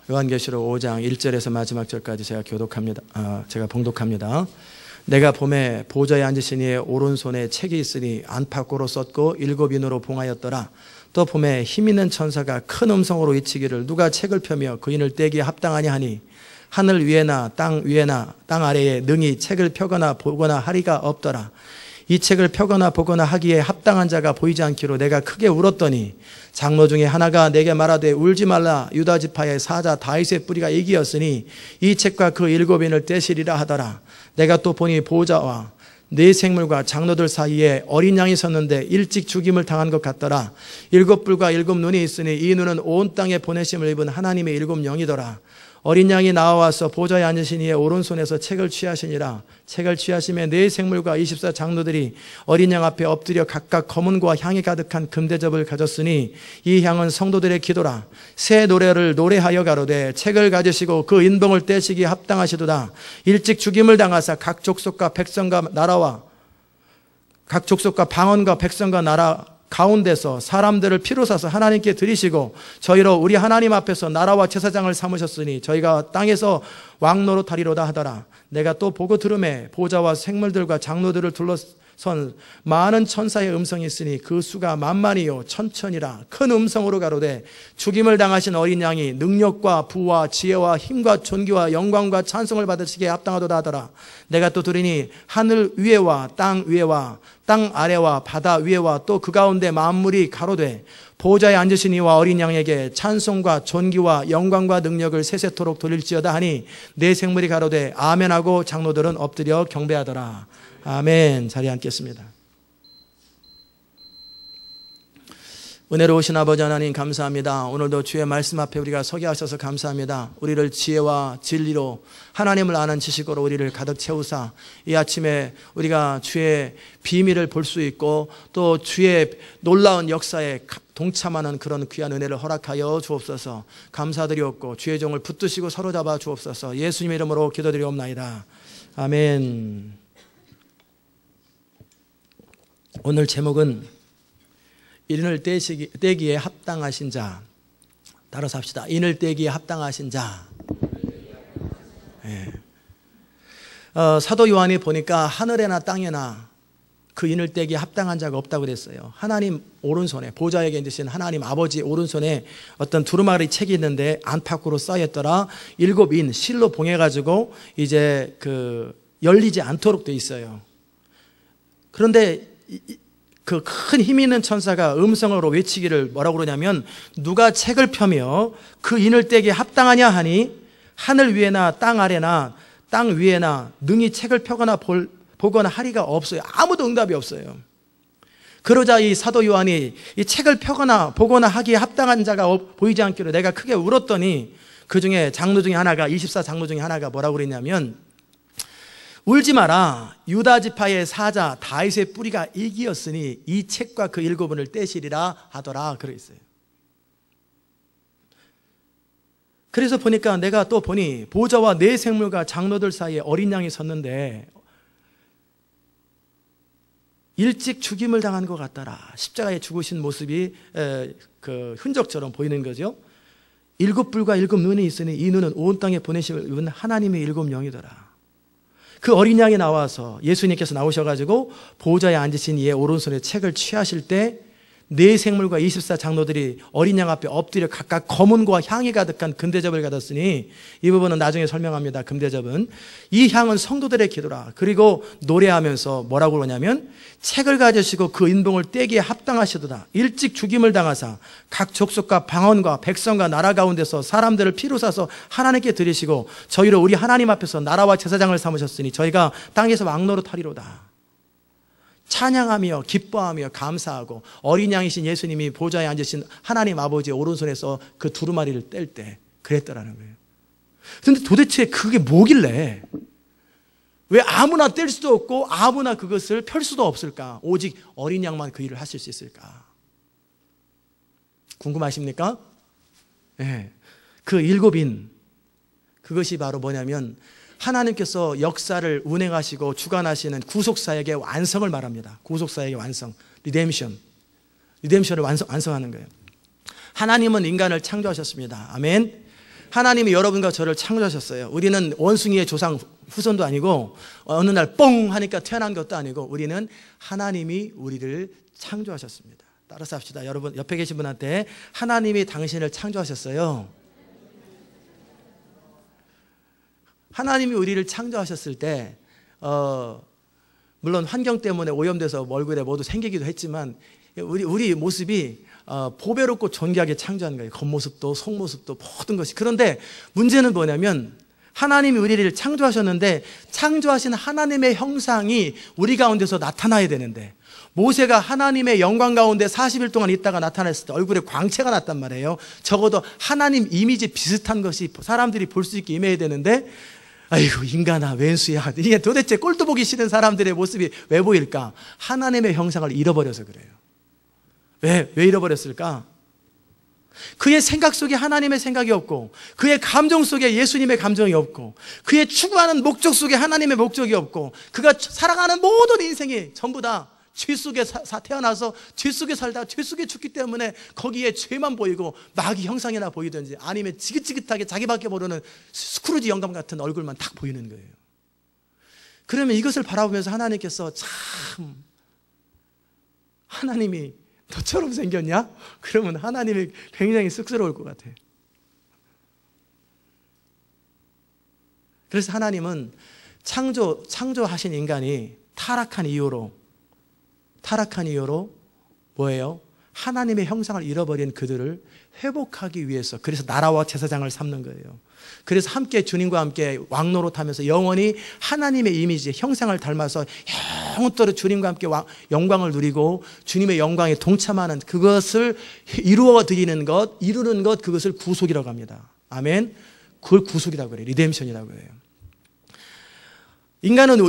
요한계시록 5장 1절에서 마지막 절까지 제가 봉독합니다. 내가 봄에 보좌에 앉으신 이의 오른손에 책이 있으니 안팎으로 썼고 7인으로 봉하였더라. 또 봄에 힘있는 천사가 큰 음성으로 외치기를 누가 책을 펴며 그 인을 떼기에 합당하냐 하니 하늘 위에나 땅 위에나 땅 아래에 능히 책을 펴거나 보거나 하리가 없더라. 이 책을 펴거나 보거나 하기에 합당한 자가 보이지 않기로 내가 크게 울었더니 장로 중에 하나가 내게 말하되 울지 말라. 유다 지파의 사자 다윗의 뿌리가 이기었으니 이 책과 그 7인을 떼시리라 하더라. 내가 또 보니 보호자와 네 생물과 장로들 사이에 어린 양이 섰는데 일찍 죽임을 당한 것 같더라. 7뿔과 7눈이 있으니 이 눈은 온 땅에 보내심을 입은 하나님의 7영이더라. 어린 양이 나와서 보좌에 앉으신 이의 오른손에서 책을 취하시니라. 책을 취하심에 네 생물과 24 장로들이 어린 양 앞에 엎드려 각각 검은과 향이 가득한 금대접을 가졌으니 이 향은 성도들의 기도라. 새 노래를 노래하여 가로되 책을 가지시고 그 인봉을 떼시기에 합당하시도다. 일찍 죽임을 당하사 각 족속과 백성과 나라와 각 족속과 방언과 백성과 나라 가운데서 사람들을 피로 사서 하나님께 드리시고 저희로 우리 하나님 앞에서 나라와 제사장을 삼으셨으니 저희가 땅에서 왕노릇하리로다 하더라. 내가 또 보고 들음에 보좌와 생물들과 장로들을 둘러선 많은 천사의 음성이 있으니 그 수가 만만이요 천천이라. 큰 음성으로 가로되 죽임을 당하신 어린 양이 능력과 부와 지혜와 힘과 존귀와 영광과 찬송을 받으시기에 합당하도다 하더라. 내가 또 들으니 하늘 위에와 땅 아래와 바다 위에와 또 그 가운데 만물이 가로되 보좌에 앉으신 이와 어린 양에게 찬송과 존귀와 영광과 능력을 세세토록 돌릴지어다 하니 네 생물이 가로되 아멘하고 장로들은 엎드려 경배하더라. 아멘. 자리에 앉겠습니다. 은혜로우신 아버지 하나님 감사합니다. 오늘도 주의 말씀 앞에 우리가 서게 하셔서 감사합니다. 우리를 지혜와 진리로 하나님을 아는 지식으로 우리를 가득 채우사 이 아침에 우리가 주의 비밀을 볼 수 있고 또 주의 놀라운 역사에 동참하는 그런 귀한 은혜를 허락하여 주옵소서. 감사드리옵고 주의 종을 붙드시고 사로잡아 주옵소서. 예수님의 이름으로 기도드리옵나이다. 아멘. 오늘 제목은 인을 떼기에 합당하신 자. 따라서 합시다. 인을 떼기에 합당하신 자. 네. 사도 요한이 보니까 하늘에나 땅에나 그 인을 떼기에 합당한 자가 없다고 그랬어요. 하나님 오른손에 보좌에 계신 하나님 아버지 오른손에 어떤 두루마리 책이 있는데 안팎으로 쌓였더라. 7인 실로 봉해가지고 이제 열리지 않도록 돼 있어요. 그런데 그 큰 힘 있는 천사가 음성으로 외치기를 뭐라고 그러냐면 누가 책을 펴며 그 인을 떼기에 합당하냐 하니 하늘 위에나 땅 아래나 땅 위에나 능히 책을 펴거나 보거나 하리가 없어요. 아무도 응답이 없어요. 그러자 이 사도 요한이 이 책을 펴거나 보거나 하기에 합당한 자가 보이지 않기로 내가 크게 울었더니 그 중에 장로 중에 하나가 24 장로 중에 하나가 뭐라고 그랬냐면 울지 마라. 유다 지파의 사자 다윗의 뿌리가 이기었으니 이 책과 그 7인을 떼시리라 하더라. 그랬어요. 그래서 보니까 내가 또 보니 보좌와 네 생물과 장로들 사이에 어린 양이 섰는데 일찍 죽임을 당한 것 같더라. 십자가에 죽으신 모습이 그 흔적처럼 보이는 거죠. 7뿔과 7눈이 있으니 이 눈은 온 땅에 보내심을 입은 하나님의 7영이더라. 그 어린 양이 나와서 예수님께서 나오셔가지고 보좌에 앉으신 이의 오른손에 책을 취하실 때 네 생물과 24 장로들이 어린 양 앞에 엎드려 각각 검은과 향이 가득한 금대접을 받았으니 이 부분은 나중에 설명합니다. 금대접은 이 향은 성도들의 기도라. 그리고 노래하면서 뭐라고 그러냐면 책을 가지시고 그 인봉을 떼기에 합당하시도다. 일찍 죽임을 당하사 각 족속과 방언과 백성과 나라 가운데서 사람들을 피로 사서 하나님께 드리시고 저희로 우리 하나님 앞에서 나라와 제사장을 삼으셨으니 저희가 땅에서 왕노릇하리로다. 찬양하며 기뻐하며 감사하고 어린 양이신 예수님이 보좌에 앉으신 하나님 아버지의 오른손에서 그 두루마리를 뗄 때 그랬더라는 거예요. 그런데 도대체 그게 뭐길래 왜 아무나 뗄 수도 없고 아무나 그것을 펼 수도 없을까? 오직 어린 양만 그 일을 하실 수 있을까? 궁금하십니까? 네. 그 7인 그것이 바로 뭐냐면 하나님께서 역사를 운행하시고 주관하시는 구속사역의 완성을 말합니다. 구속사역의 완성, 리뎀션을 완성하는 거예요. 하나님은 인간을 창조하셨습니다. 아멘. 하나님이 여러분과 저를 창조하셨어요. 우리는 원숭이의 조상 후손도 아니고 어느 날 뻥 하니까 태어난 것도 아니고 우리는 하나님이 우리를 창조하셨습니다. 따라서 합시다. 여러분 옆에 계신 분한테 하나님이 당신을 창조하셨어요. 하나님이 우리를 창조하셨을 때 물론 환경 때문에 오염돼서 얼굴에 뭐도 생기기도 했지만 우리 모습이 보배롭고 존귀하게 창조한 거예요. 겉모습도 속모습도 모든 것이. 그런데 문제는 뭐냐면 하나님이 우리를 창조하셨는데 창조하신 하나님의 형상이 우리 가운데서 나타나야 되는데 모세가 하나님의 영광 가운데 40일 동안 있다가 나타났을 때 얼굴에 광채가 났단 말이에요. 적어도 하나님 이미지 비슷한 것이 사람들이 볼 수 있게 임해야 되는데 아이고 인간아 웬수야. 이게 도대체 꼴도 보기 싫은 사람들의 모습이 왜 보일까? 하나님의 형상을 잃어버려서 그래요. 왜 잃어버렸을까? 그의 생각 속에 하나님의 생각이 없고 그의 감정 속에 예수님의 감정이 없고 그의 추구하는 목적 속에 하나님의 목적이 없고 그가 살아가는 모든 인생이 전부 다 죄 속에 태어나서 죄 속에 살다 죄 속에 죽기 때문에 거기에 죄만 보이고 마귀 형상이나 보이든지 아니면 지긋지긋하게 자기밖에 모르는 스크루지 영감 같은 얼굴만 딱 보이는 거예요. 그러면 이것을 바라보면서 하나님께서 참 하나님이 너처럼 생겼냐? 그러면 하나님이 굉장히 쑥스러울 것 같아요. 그래서 하나님은 창조하신 인간이 타락한 이유로 뭐예요? 하나님의 형상을 잃어버린 그들을 회복하기 위해서 그래서 나라와 제사장을 삼는 거예요. 그래서 함께 주님과 함께 왕노릇하면서 영원히 하나님의 이미지 형상을 닮아서 영원토록 주님과 함께 영광을 누리고 주님의 영광에 동참하는 그것을 이루는 것 그것을 구속이라고 합니다. 아멘. 그걸 구속이라고 그래요. 리뎀션이라고 해요. 인간은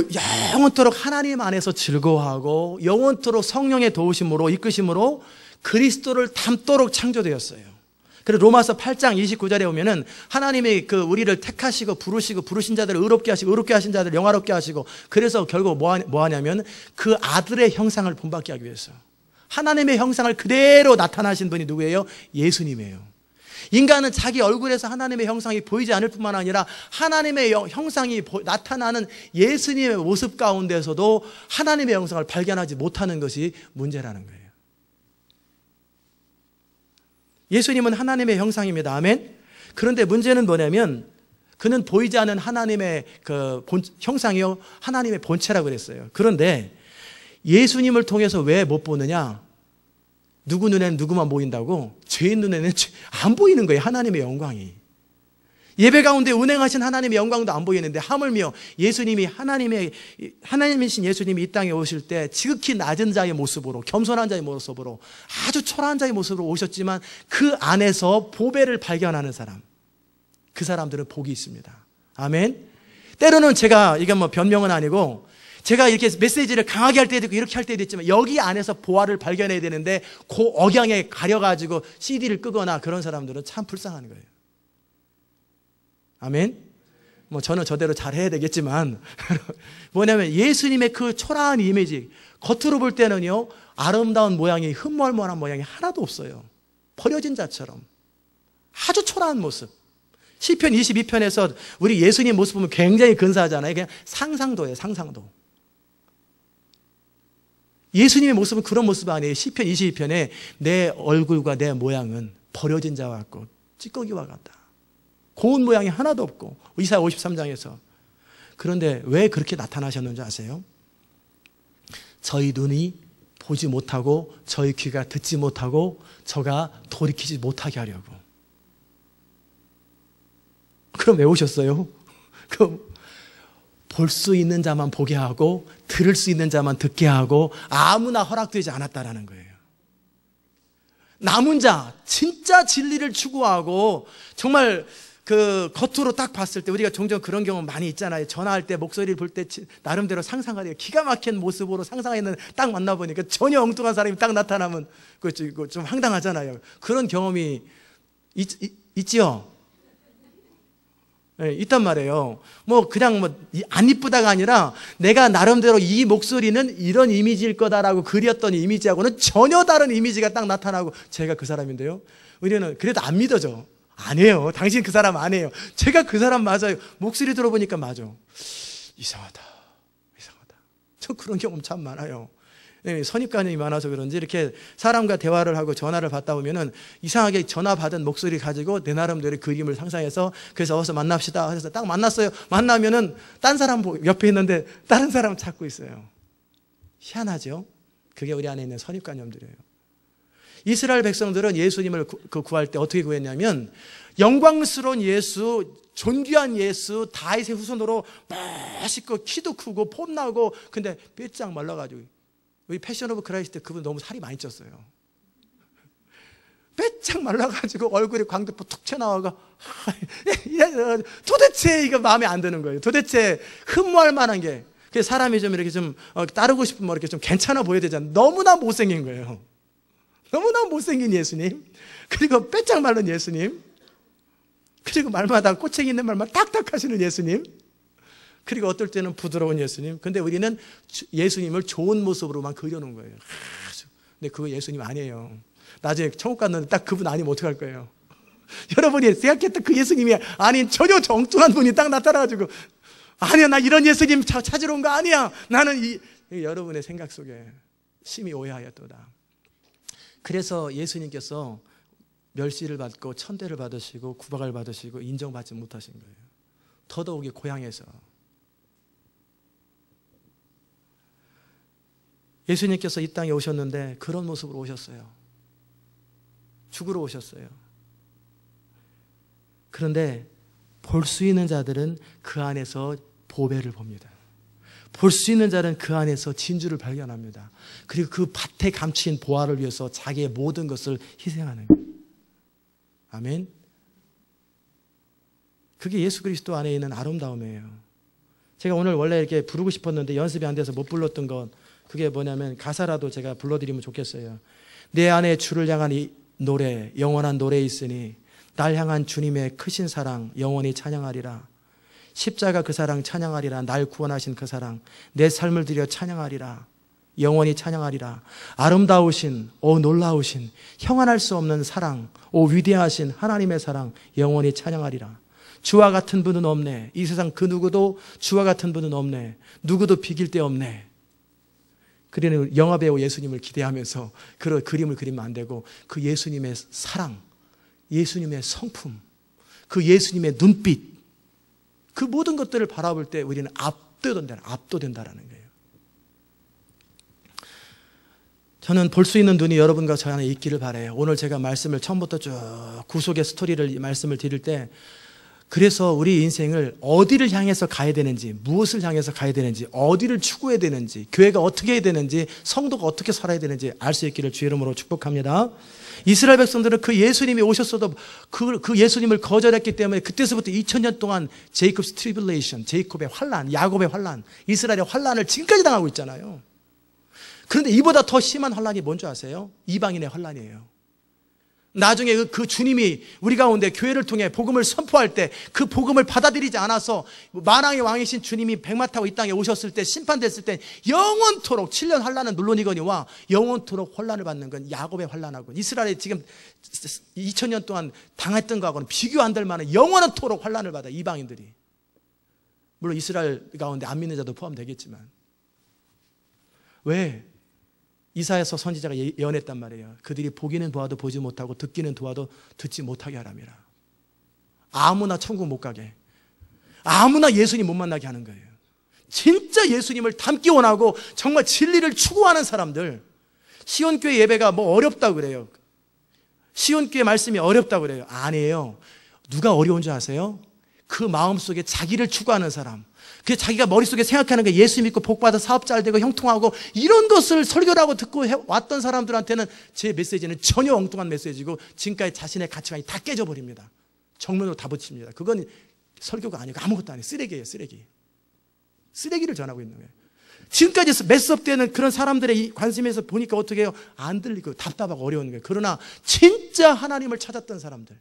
영원토록 하나님 안에서 즐거워하고 영원토록 성령의 도우심으로 이끄심으로 그리스도를 닮도록 창조되었어요. 그래서 로마서 8장 29절에 보면은 하나님이 우리를 택하시고 부르신 자들을 의롭게 하신 자들을 영화롭게 하시고 그래서 결국 뭐 하냐면 그 아들의 형상을 본받게 하기 위해서 하나님의 형상을 그대로 나타나신 분이 누구예요? 예수님이에요. 인간은 자기 얼굴에서 하나님의 형상이 보이지 않을 뿐만 아니라 하나님의 형상이 나타나는 예수님의 모습 가운데서도 하나님의 형상을 발견하지 못하는 것이 문제라는 거예요. 예수님은 하나님의 형상입니다. 아멘. 그런데 문제는 뭐냐면 그는 보이지 않는 하나님의 형상이요 하나님의 본체라고 그랬어요. 그런데 예수님을 통해서 왜 못 보느냐? 누구 눈에는 누구만 보인다고? 죄인 눈에는 안 보이는 거예요. 하나님의 영광이. 예배 가운데 운행하신 하나님의 영광도 안 보이는데 하물며 예수님이 하나님이신 예수님이 이 땅에 오실 때 지극히 낮은 자의 모습으로 겸손한 자의 모습으로 아주 초라한 자의 모습으로 오셨지만 그 안에서 보배를 발견하는 사람, 그 사람들은 복이 있습니다. 아멘. 때로는 제가 이게 변명은 아니고 제가 이렇게 메시지를 강하게 할 때도 있고 이렇게 할 때도 있지만 여기 안에서 보화를 발견해야 되는데 그 억양에 가려가지고 CD를 끄거나 그런 사람들은 참 불쌍한 거예요. 아멘. 저는 저대로 잘 해야 되겠지만 뭐냐면 예수님의 그 초라한 이미지 겉으로 볼 때는요 아름다운 모양이 흠멀멀한 모양이 하나도 없어요. 버려진 자처럼 아주 초라한 모습. 시편 22편에서 우리 예수님 모습 보면 굉장히 근사하잖아요. 그냥 상상도예요. 상상도. 예수님의 모습은 그런 모습 아니에요. 시편 22편에 내 얼굴과 내 모양은 버려진 자와 같고 찌꺼기와 같다. 고운 모양이 하나도 없고 이사야 53장에서. 그런데 왜 그렇게 나타나셨는지 아세요? 저희 눈이 보지 못하고 저희 귀가 듣지 못하고 저가 돌이키지 못하게 하려고. 그럼 왜 오셨어요? 그럼 볼 수 있는 자만 보게 하고 들을 수 있는 자만 듣게 하고 아무나 허락되지 않았다라는 거예요. 남은 자, 진짜 진리를 추구하고 정말 겉으로 딱 봤을 때 우리가 종종 그런 경우 많이 있잖아요. 전화할 때 목소리를 볼 때 나름대로 상상하래요. 기가 막힌 모습으로 상상했는데 딱 만나보니까 전혀 엉뚱한 사람이 딱 나타나면 그거 좀 황당하잖아요. 그런 경험이 있지요? 네, 있단 말이에요. 그냥 안 이쁘다가 아니라 내가 나름대로 이 목소리는 이런 이미지일 거다라고 그렸던 이미지하고는 전혀 다른 이미지가 딱 나타나고 제가 그 사람인데요. 우리는 그래도 안 믿어져. 아니에요. 당신 그 사람 아니에요. 제가 그 사람 맞아요. 목소리 들어보니까 맞아. 이상하다. 저 그런 경험 참 많아요. 선입관이 많아서 그런지 이렇게 사람과 대화를 하고 전화를 받다 보면은 이상하게 전화 받은 목소리 가지고 내 나름대로 그림을 상상해서 그래서 어서 만납시다. 그래서 딱 만났어요. 만나면은 딴 사람 옆에 있는데 다른 사람 찾고 있어요. 희한하죠? 그게 우리 안에 있는 선입관념들이에요. 이스라엘 백성들은 예수님을 구할 때 어떻게 구했냐면 영광스러운 예수, 존귀한 예수, 다윗의 후손으로 멋있고 키도 크고 폼나고 근데 빼짝 말라가지고 우리 패션 오브 크라이스트 그분 너무 살이 많이 쪘어요. 빼짝 말라가지고 얼굴에 광대포 툭 튀어나와가 도대체 이거 마음에 안 드는 거예요. 도대체 흠모할 만한 게 사람이 좀 이렇게 좀 따르고 싶으면 이렇게 좀 괜찮아 보여야 되잖아요. 너무나 못생긴 거예요. 너무나 못생긴 예수님, 그리고 빼짝 마른 예수님, 그리고 말마다 꼬챙이 있는 말만 딱딱 하시는 예수님, 그리고 어떨 때는 부드러운 예수님. 근데 우리는 예수님을 좋은 모습으로만 그려놓은 거예요. 근데 그거 예수님 아니에요. 나중에 천국 갔는데 딱 그분 아니면 어떡할 거예요? 여러분이 생각했던 그 예수님이 아닌 전혀 엉뚱한 분이 딱 나타나가지고 아니야, 나 이런 예수님 찾으러 온 거 아니야. 나는 여러분의 생각 속에 심히 오해하였도다. 그래서 예수님께서 멸시를 받고 천대를 받으시고 구박을 받으시고 인정받지 못하신 거예요. 더더욱이 고향에서. 예수님께서 이 땅에 오셨는데 그런 모습으로 오셨어요. 죽으러 오셨어요. 그런데 볼 수 있는 자들은 그 안에서 보배를 봅니다. 볼 수 있는 자는 그 안에서 진주를 발견합니다. 그리고 그 밭에 감추인 보화를 위해서 자기의 모든 것을 희생하는 거예요. 아멘. 그게 예수 그리스도 안에 있는 아름다움이에요. 제가 오늘 원래 이렇게 부르고 싶었는데 연습이 안 돼서 못 불렀던 건 그게 뭐냐면 가사라도 제가 불러드리면 좋겠어요. 내 안에 주를 향한 이 노래, 영원한 노래 있으니 날 향한 주님의 크신 사랑 영원히 찬양하리라. 십자가 그 사랑 찬양하리라. 날 구원하신 그 사랑 내 삶을 들여 찬양하리라. 영원히 찬양하리라. 아름다우신 놀라우신 형언할 수 없는 사랑 위대하신 하나님의 사랑 영원히 찬양하리라. 주와 같은 분은 없네. 이 세상 그 누구도 주와 같은 분은 없네. 누구도 비길 데 없네. 그러는 영화배우 예수님을 기대하면서 그런 그림을 그리면 안 되고 그 예수님의 사랑, 예수님의 성품, 그 예수님의 눈빛, 그 모든 것들을 바라볼 때 우리는 압도된다라는 거예요. 저는 볼 수 있는 눈이 여러분과 저 안에 있기를 바라요. 오늘 제가 말씀을 처음부터 쭉 구속의 스토리를 말씀을 드릴 때 그래서 우리 인생을 어디를 향해서 가야 되는지, 무엇을 향해서 가야 되는지, 어디를 추구해야 되는지, 교회가 어떻게 해야 되는지, 성도가 어떻게 살아야 되는지 알 수 있기를 주의 이름으로 축복합니다. 이스라엘 백성들은 그 예수님이 오셨어도 그 예수님을 거절했기 때문에 그때서부터 2000년 동안 제이콥스 트리블레이션, 제이콥의 환란, 야곱의 환란, 이스라엘의 환란을 지금까지 당하고 있잖아요. 그런데 이보다 더 심한 환란이 뭔지 아세요? 이방인의 환란이에요. 나중에 그 주님이 우리 가운데 교회를 통해 복음을 선포할 때 그 복음을 받아들이지 않아서 만왕의 왕이신 주님이 백마 타고 이 땅에 오셨을 때 심판됐을 때 영원토록 7년 환란은 물론이거니와 영원토록 환란을 받는 건 야곱의 환란하고 이스라엘이 지금 2000년 동안 당했던 거하고는 비교 안 될 만한 영원토록 환란을 받아 이방인들이. 물론 이스라엘 가운데 안 믿는 자도 포함되겠지만. 왜? 이사야서 선지자가 예언했단 말이에요. 그들이 보기는 보아도 보지 못하고 듣기는 보아도 듣지 못하게 하람이라. 아무나 천국 못 가게, 아무나 예수님 못 만나게 하는 거예요. 진짜 예수님을 닮기 원하고 정말 진리를 추구하는 사람들. 시온교회 예배가 뭐 어렵다고 그래요. 시온교회 말씀이 어렵다고 그래요. 아니에요. 누가 어려운 줄 아세요? 그 마음속에 자기를 추구하는 사람, 그 자기가 머릿속에 생각하는 게 예수 믿고 복받아 사업 잘 되고 형통하고 이런 것을 설교를 하고 듣고 왔던 사람들한테는 제 메시지는 전혀 엉뚱한 메시지고 지금까지 자신의 가치관이 다 깨져버립니다. 정면으로 다 붙입니다. 그건 설교가 아니고 아무것도 아니에요. 쓰레기예요. 쓰레기를 전하고 있는 거예요. 지금까지 메스업 때는 그런 사람들의 관심에서 보니까 어떻게 해요? 안 들리고 답답하고 어려운 거예요. 그러나 진짜 하나님을 찾았던 사람들,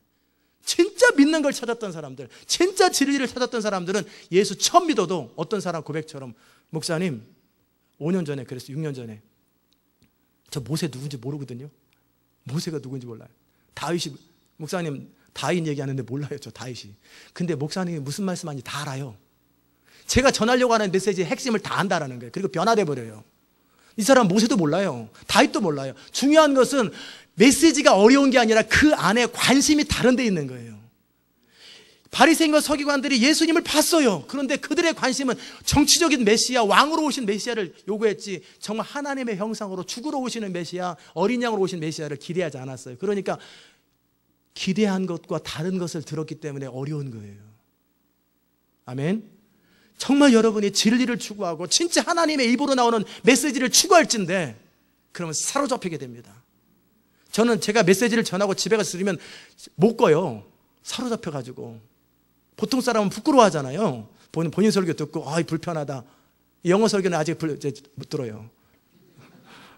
진짜 믿는 걸 찾았던 사람들, 진짜 진리를 찾았던 사람들은 예수 처음 믿어도 어떤 사람 고백처럼 목사님 5년 전에 그랬어요. 6년 전에 저 모세 누군지 모르거든요. 모세가 누군지 몰라요. 다윗이 목사님 다윗 얘기하는데 몰라요, 저 다윗이. 근데 목사님이 무슨 말씀하는지 다 알아요. 제가 전하려고 하는 메시지의 핵심을 다 안다라는 거예요. 그리고 변화돼 버려요. 이 사람 모세도 몰라요. 다윗도 몰라요. 중요한 것은 메시지가 어려운 게 아니라 그 안에 관심이 다른 데 있는 거예요. 바리새인과 서기관들이 예수님을 봤어요. 그런데 그들의 관심은 정치적인 메시아, 왕으로 오신 메시아를 요구했지 정말 하나님의 형상으로 죽으러 오시는 메시아, 어린 양으로 오신 메시아를 기대하지 않았어요. 그러니까 기대한 것과 다른 것을 들었기 때문에 어려운 거예요. 아멘. 정말 여러분이 진리를 추구하고 진짜 하나님의 입으로 나오는 메시지를 추구할진데 그러면 사로잡히게 됩니다. 저는 제가 메시지를 전하고 집에 가서 들으면 못 꺼요. 사로잡혀가지고. 보통 사람은 부끄러워하잖아요. 본인 설교 듣고 불편하다. 영어 설교는 아직 못 들어요.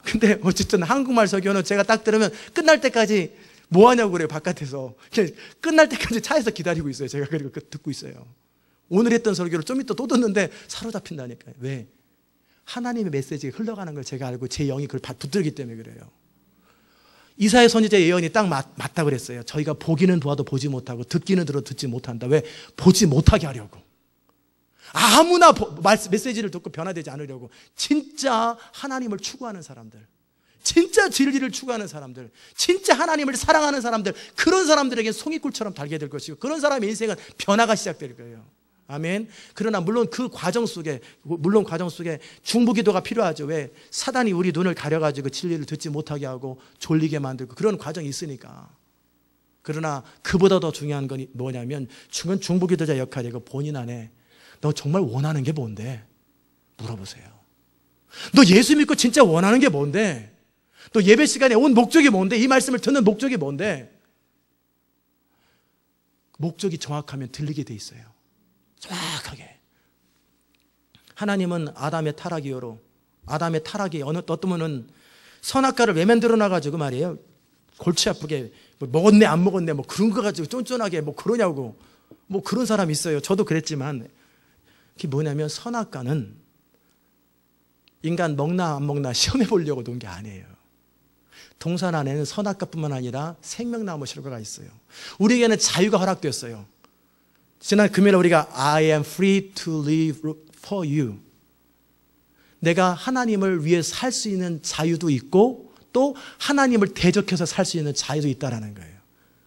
근데 어쨌든 한국말 설교는 제가 딱 들으면 끝날 때까지 뭐 하냐고 그래요. 바깥에서 끝날 때까지 차에서 기다리고 있어요. 제가 그리고 듣고 있어요. 오늘 했던 설교를 좀 이따 또 듣는데 사로잡힌다니까요. 왜? 하나님의 메시지가 흘러가는 걸 제가 알고 제 영이 그걸 붙들기 때문에 그래요. 이사야 선지자 예언이 딱 맞다 그랬어요. 저희가 보기는 보아도 보지 못하고 듣기는 들어도 듣지 못한다. 왜? 보지 못하게 하려고. 아무나 메시지를 듣고 변화되지 않으려고. 진짜 하나님을 추구하는 사람들, 진짜 진리를 추구하는 사람들, 진짜 하나님을 사랑하는 사람들, 그런 사람들에겐 송이꿀처럼 달게 될 것이고 그런 사람의 인생은 변화가 시작될 거예요. 아멘. 그러나 물론 그 과정 속에 중보기도가 필요하죠. 왜? 사단이 우리 눈을 가려가지고 진리를 듣지 못하게 하고 졸리게 만들고 그런 과정이 있으니까. 그러나 그보다 더 중요한 건 뭐냐면 중보기도자 역할이고 본인 안에 너 정말 원하는 게 뭔데? 물어보세요. 너 예수 믿고 진짜 원하는 게 뭔데? 너 예배 시간에 온 목적이 뭔데? 이 말씀을 듣는 목적이 뭔데? 목적이 정확하면 들리게 돼 있어요. 정확하게. 하나님은 아담의 타락 이후로 아담의 타락이 어떤 분은 선악과를 왜 만들어놔가지고 말이에요. 골치 아프게 먹었네 안 먹었네 그런 거 가지고 쫀쫀하게 그러냐고 그런 사람이 있어요. 저도 그랬지만 그게 뭐냐면 선악과는 인간 먹나 안 먹나 시험해 보려고 놓은 게 아니에요. 동산 안에는 선악과뿐만 아니라 생명나무 실과가 있어요. 우리에게는 자유가 허락됐어요. 지난 금요일에 우리가 I am free to live for you. 내가 하나님을 위해 살 수 있는 자유도 있고 또 하나님을 대적해서 살 수 있는 자유도 있다는 거예요.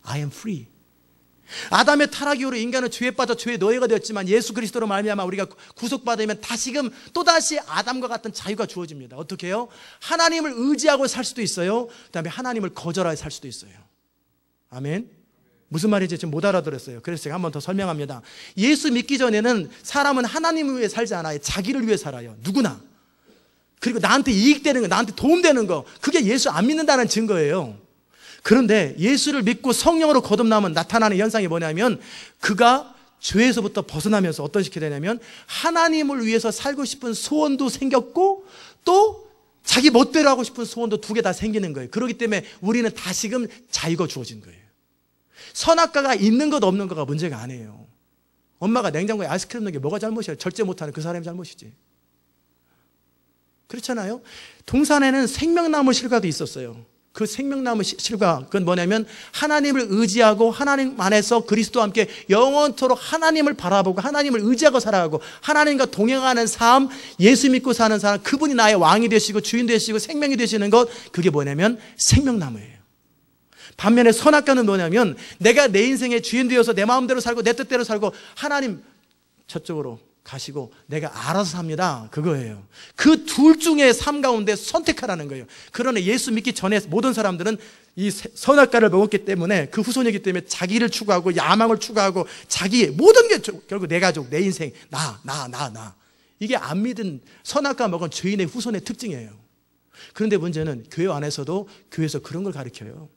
I am free. 아담의 타락 이후로 인간은 죄에 빠져 죄의 노예가 되었지만 예수 그리스도로 말미암아 우리가 구속받으면 다시금 또다시 아담과 같은 자유가 주어집니다. 어떻게 해요? 하나님을 의지하고 살 수도 있어요. 그다음에 하나님을 거절하여 살 수도 있어요. 아멘. 무슨 말인지 지금 못 알아들었어요. 그래서 제가 한 번 더 설명합니다. 예수 믿기 전에는 사람은 하나님을 위해 살지 않아요. 자기를 위해 살아요. 누구나. 그리고 나한테 이익되는 거, 나한테 도움되는 거, 그게 예수 안 믿는다는 증거예요. 그런데 예수를 믿고 성령으로 거듭나면 나타나는 현상이 뭐냐면 그가 죄에서부터 벗어나면서 어떤 식이 되냐면 하나님을 위해서 살고 싶은 소원도 생겼고 또 자기 멋대로 하고 싶은 소원도 두 개 다 생기는 거예요. 그렇기 때문에 우리는 다시금 자유가 주어진 거예요. 선악과가 있는 것 없는 거가 문제가 아니에요. 엄마가 냉장고에 아이스크림 넣은 게 뭐가 잘못이에요? 절제 못하는 그 사람이 잘못이지. 그렇잖아요. 동산에는 생명나무 실과도 있었어요. 그 생명나무 실과 그건 뭐냐면 하나님을 의지하고 하나님 안에서 그리스도와 함께 영원토록 하나님을 바라보고 하나님을 의지하고 살아가고 하나님과 동행하는 삶, 예수 믿고 사는 사람, 그분이 나의 왕이 되시고 주인 되시고 생명이 되시는 것, 그게 뭐냐면 생명나무예요. 반면에 선악과는 뭐냐면 내가 내 인생의 주인 되어서 내 마음대로 살고 내 뜻대로 살고 하나님 저쪽으로 가시고 내가 알아서 삽니다. 그거예요. 그 둘 중에 삶 가운데 선택하라는 거예요. 그러나 예수 믿기 전에 모든 사람들은 이 선악과를 먹었기 때문에 그 후손이기 때문에 자기를 추구하고 야망을 추구하고 자기 모든 게 결국 내 가족, 내 인생, 나. 이게 안 믿은 선악과 먹은 죄인의 후손의 특징이에요. 그런데 문제는 교회 안에서도 교회에서 그런 걸 가르쳐요.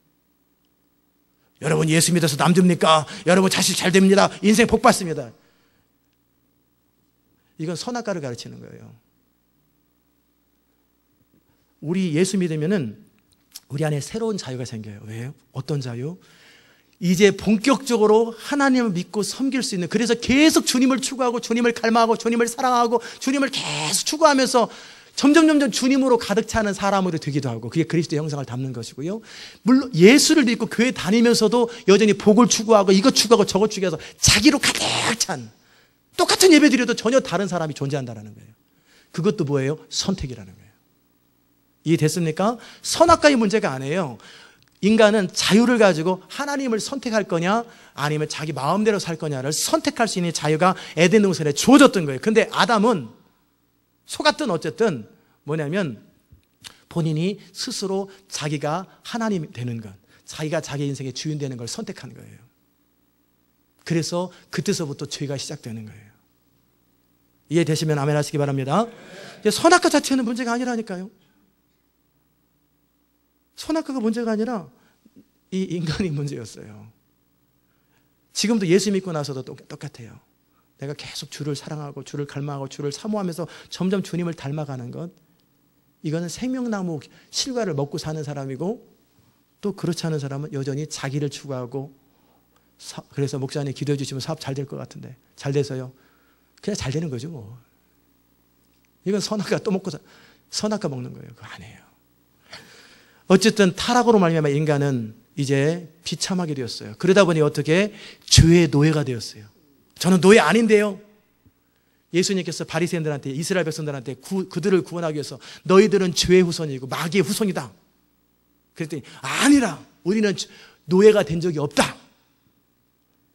여러분 예수 믿어서 남 됩니까? 여러분 자식 잘 됩니다. 인생 복 받습니다. 이건 선악과를 가르치는 거예요. 우리 예수 믿으면은 우리 안에 새로운 자유가 생겨요. 왜요? 어떤 자유? 이제 본격적으로 하나님을 믿고 섬길 수 있는, 그래서 계속 주님을 추구하고 주님을 갈망하고 주님을 사랑하고 주님을 계속 추구하면서 점점 주님으로 가득 차는 사람으로 되기도 하고, 그게 그리스도의 형상을 담는 것이고요. 물론 예수를 믿고 교회 다니면서도 여전히 복을 추구하고 이것 추구하고 저것 추구해서 자기로 가득 찬, 똑같은 예배 드려도 전혀 다른 사람이 존재한다는 거예요. 그것도 뭐예요? 선택이라는 거예요. 이해됐습니까? 선악과의 문제가 아니에요. 인간은 자유를 가지고 하나님을 선택할 거냐 아니면 자기 마음대로 살 거냐를 선택할 수 있는 자유가 에덴 동산에 주어졌던 거예요. 근데 아담은 속았든 어쨌든 뭐냐면 본인이 스스로 자기가 하나님이 되는 것, 자기가 자기 인생의 주인 되는 걸 선택한 거예요. 그래서 그때서부터 죄가 시작되는 거예요. 이해되시면 아멘 하시기 바랍니다. 선악과 자체는 문제가 아니라니까요. 선악과가 문제가 아니라 이 인간이 문제였어요. 지금도 예수 믿고 나서도 똑같아요. 내가 계속 주를 사랑하고 주를 갈망하고 주를 사모하면서 점점 주님을 닮아가는 것, 이거는 생명나무 실과를 먹고 사는 사람이고, 또 그렇지 않은 사람은 여전히 자기를 추구하고, 그래서 목사님 기도해 주시면 사업 잘 될 것 같은데 잘 돼서요. 그냥 잘 되는 거죠 뭐. 이건 선악과 또 먹고 선악과 먹는 거예요. 그거 아니에요. 어쨌든 타락으로 말미암아 인간은 이제 비참하게 되었어요. 그러다 보니 어떻게 죄의 노예가 되었어요. 저는 노예 아닌데요. 예수님께서 바리새인들한테, 이스라엘 백성들한테 그들을 구원하기 위해서 너희들은 죄의 후손이고 마귀의 후손이다. 그랬더니 아니라 우리는 노예가 된 적이 없다.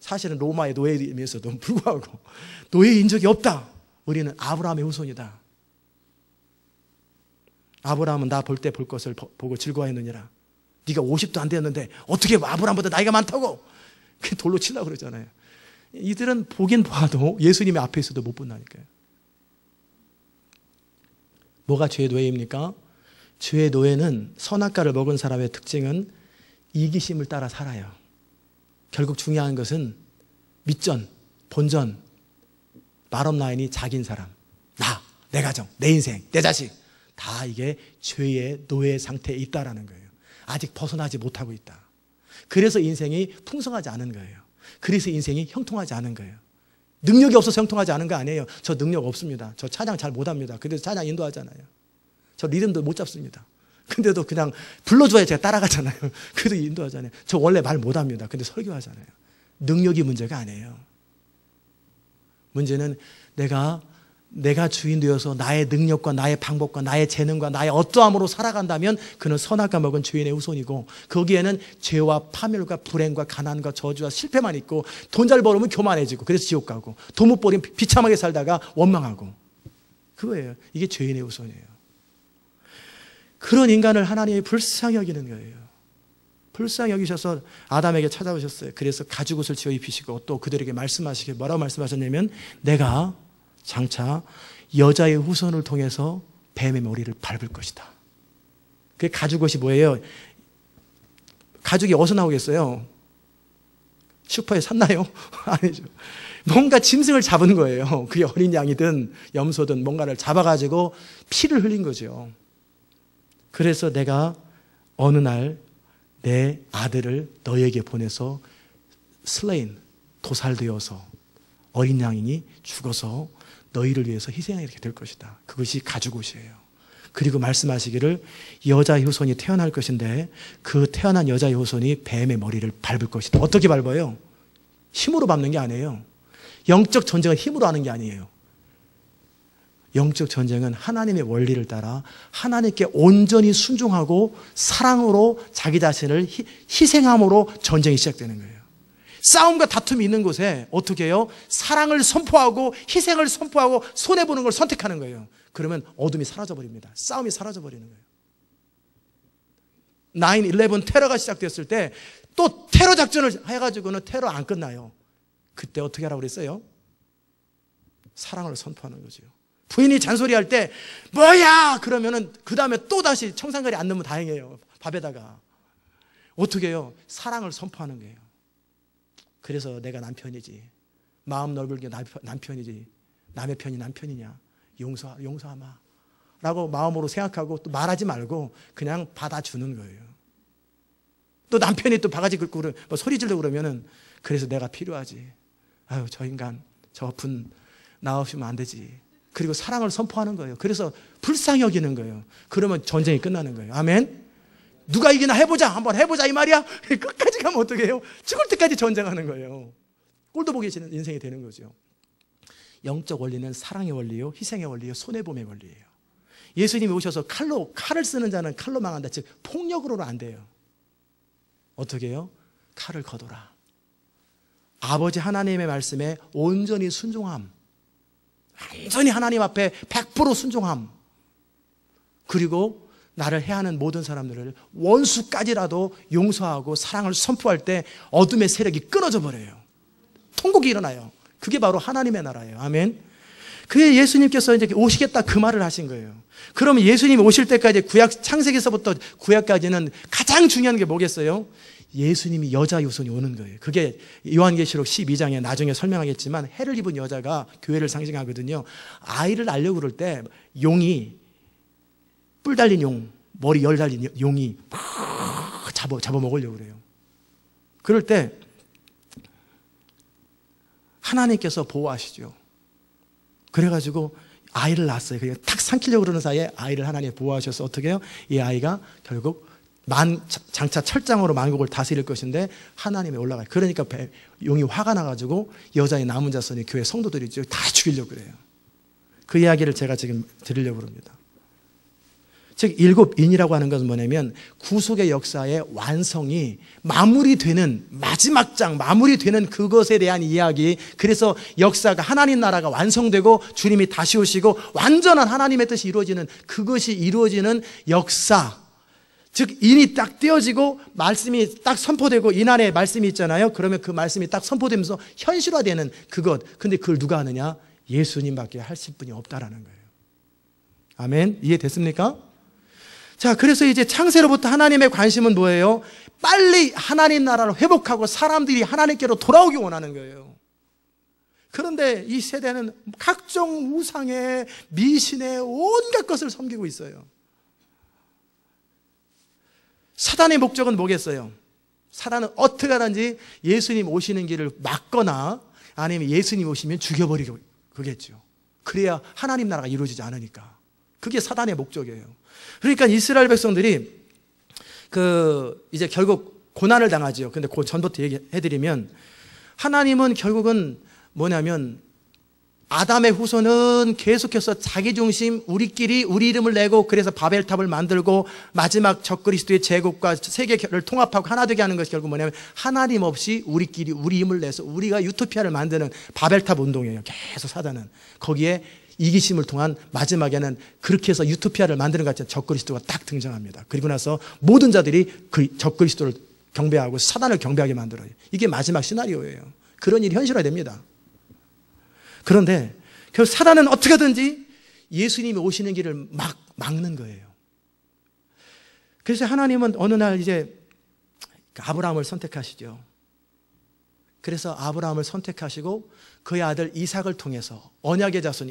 사실은 로마의 노예임에서도 불구하고 노예인 적이 없다. 우리는 아브라함의 후손이다. 아브라함은 나 볼 때 볼 것을 보고 즐거워했느니라. 네가 50도 안 되었는데 어떻게 아브라함보다 나이가 많다고 그 돌로 치려고 그러잖아요. 이들은 보긴 봐도 예수님의 앞에 있어도 못 본다니까요. 뭐가 죄의 노예입니까? 죄의 노예는, 선악과를 먹은 사람의 특징은 이기심을 따라 살아요. 결국 중요한 것은 밑전, 본전, 말업라인이 자기인 사람, 나, 내 가정, 내 인생, 내 자식, 다 이게 죄의 노예 상태에 있다라는 거예요. 아직 벗어나지 못하고 있다. 그래서 인생이 풍성하지 않은 거예요. 그래서 인생이 형통하지 않은 거예요. 능력이 없어서 형통하지 않은 거 아니에요. 저 능력 없습니다. 저 찬양 잘 못합니다. 그래서 찬양 인도하잖아요. 저 리듬도 못 잡습니다. 근데도 그냥 불러줘야 제가 따라가잖아요. 그래도 인도하잖아요. 저 원래 말 못합니다. 근데 설교하잖아요. 능력이 문제가 아니에요. 문제는 내가 주인 되어서 나의 능력과 나의 방법과 나의 재능과 나의 어떠함으로 살아간다면 그는 선악과 먹은 죄인의 후손이고, 거기에는 죄와 파멸과 불행과 가난과 저주와 실패만 있고, 돈 잘 벌으면 교만해지고 그래서 지옥 가고, 돈 못 벌이면 비참하게 살다가 원망하고, 그거예요. 이게 죄인의 후손이에요. 그런 인간을 하나님이 불쌍히 여기는 거예요. 불쌍히 여기셔서 아담에게 찾아오셨어요. 그래서 가죽옷을 지어 입히시고 또 그들에게 말씀하시게, 뭐라고 말씀하셨냐면 내가 장차 여자의 후손을 통해서 뱀의 머리를 밟을 것이다. 그 가죽옷이 뭐예요? 가죽이 어디서 나오겠어요? 슈퍼에 샀나요? 아니죠. 뭔가 짐승을 잡은 거예요. 그게 어린 양이든 염소든 뭔가를 잡아가지고 피를 흘린 거죠. 그래서 내가 어느 날 내 아들을 너에게 보내서 슬레인, 도살되어서 어린 양이 죽어서 너희를 위해서 희생하게 될 것이다. 그것이 가죽옷이에요. 그리고 말씀하시기를 여자의 후손이 태어날 것인데 그 태어난 여자의 후손이 뱀의 머리를 밟을 것이다. 어떻게 밟아요? 힘으로 밟는 게 아니에요. 영적 전쟁은 힘으로 하는 게 아니에요. 영적 전쟁은 하나님의 원리를 따라 하나님께 온전히 순종하고 사랑으로 자기 자신을 희생함으로 전쟁이 시작되는 거예요. 싸움과 다툼이 있는 곳에 어떻게 해요? 사랑을 선포하고 희생을 선포하고 손해보는 걸 선택하는 거예요. 그러면 어둠이 사라져버립니다. 싸움이 사라져버리는 거예요. 9/11 테러가 시작됐을 때 또 테러 작전을 해가지고는 테러 안 끝나요. 그때 어떻게 하라고 그랬어요? 사랑을 선포하는 거죠. 부인이 잔소리할 때 뭐야 그러면은 그 다음에 또 다시 청산가리 안 넣으면 다행이에요. 밥에다가 어떻게 해요? 사랑을 선포하는 거예요. 그래서 내가 남편이지, 마음 넓은 게 남편이지, 남의 편이 남편이냐, 용서하마 라고 마음으로 생각하고 또 말하지 말고 그냥 받아주는 거예요. 또 남편이 또 바가지 긁고 뭐 소리 지르고 그러면은 그래서 내가 필요하지. 아유 저 인간 저 분 나 없으면 안 되지. 그리고 사랑을 선포하는 거예요. 그래서 불쌍히 여기는 거예요. 그러면 전쟁이 끝나는 거예요. 아멘. 누가 이기나 해보자, 한번 해보자 이 말이야. 끝까지 가면 어떻게 해요? 죽을 때까지 전쟁하는 거예요. 꼴도 보기 싫은 인생이 되는 거죠. 영적 원리는 사랑의 원리요, 희생의 원리요, 손해봄의 원리예요. 예수님이 오셔서 칼을 쓰는 자는 칼로 망한다. 즉 폭력으로는 안 돼요. 어떻게 해요? 칼을 거둬라. 아버지 하나님의 말씀에 온전히 순종함, 완전히 하나님 앞에 100% 순종함, 그리고 나를 해하는 모든 사람들을 원수까지라도 용서하고 사랑을 선포할 때 어둠의 세력이 끊어져 버려요. 통곡이 일어나요. 그게 바로 하나님의 나라예요. 아멘. 그게 예수님께서 이제 오시겠다 그 말을 하신 거예요. 그러면 예수님이 오실 때까지 구약 창세기서부터 구약까지는 가장 중요한 게 뭐겠어요? 예수님이 여자 유손이 오는 거예요. 그게 요한계시록 12장에 나중에 설명하겠지만 해를 입은 여자가 교회를 상징하거든요. 아이를 낳으려고 그럴 때 용이, 뿔 달린 용, 머리 열 달린 용이 막 잡아먹으려고 그래요. 그럴 때 하나님께서 보호하시죠. 그래가지고 아이를 낳았어요. 그냥 탁 삼키려고 그러는 사이에 아이를 하나님이 보호하셔서 어떻게 해요? 이 아이가 결국 장차 철장으로 만국을 다스릴 것인데 하나님이 올라가요. 그러니까 용이 화가 나가지고 여자의 남은 자손이 교회 성도들이죠. 다 죽이려고 그래요. 그 이야기를 제가 지금 드리려고 합니다. 즉 일곱인이라고 하는 것은 뭐냐면 구속의 역사의 완성이 마무리되는 마지막 장, 마무리되는 그것에 대한 이야기. 그래서 역사가 하나님 나라가 완성되고 주님이 다시 오시고 완전한 하나님의 뜻이 이루어지는, 그것이 이루어지는 역사. 즉 인이 딱 떼어지고 말씀이 딱 선포되고 인 안에 말씀이 있잖아요. 그러면 그 말씀이 딱 선포되면서 현실화되는 그것. 근데 그걸 누가 하느냐? 예수님밖에 하실 분이 없다라는 거예요. 아멘. 이해됐습니까? 자, 그래서 이제 창세로부터 하나님의 관심은 뭐예요? 빨리 하나님 나라를 회복하고 사람들이 하나님께로 돌아오기 원하는 거예요. 그런데 이 세대는 각종 우상의 미신의 온갖 것을 섬기고 있어요. 사단의 목적은 뭐겠어요? 사단은 어떻게 하든지 예수님 오시는 길을 막거나 아니면 예수님 오시면 죽여버리고 그겠죠. 그래야 하나님 나라가 이루어지지 않으니까. 그게 사단의 목적이에요. 그러니까 이스라엘 백성들이 이제 결국 고난을 당하죠. 근데 그 전부터 얘기해드리면 하나님은 결국은 뭐냐면 아담의 후손은 계속해서 자기 중심, 우리끼리 우리 이름을 내고 그래서 바벨탑을 만들고 마지막 적그리스도의 제국과 세계를 통합하고 하나 되게 하는 것이 결국 뭐냐면 하나님 없이 우리끼리 우리 힘을 내서 우리가 유토피아를 만드는 바벨탑 운동이에요. 계속 사단은. 거기에 이기심을 통한 마지막에는 그렇게 해서 유토피아를 만드는 것 같은 적그리스도가 딱 등장합니다. 그리고 나서 모든 자들이 그 적그리스도를 경배하고 사단을 경배하게 만들어요. 이게 마지막 시나리오예요. 그런 일이 현실화됩니다. 그런데 결국 사단은 어떻게 하든지 예수님이 오시는 길을 막는 거예요. 그래서 하나님은 어느 날 이제 아브라함을 선택하시죠. 그래서 아브라함을 선택하시고 그의 아들 이삭을 통해서 언약의 자손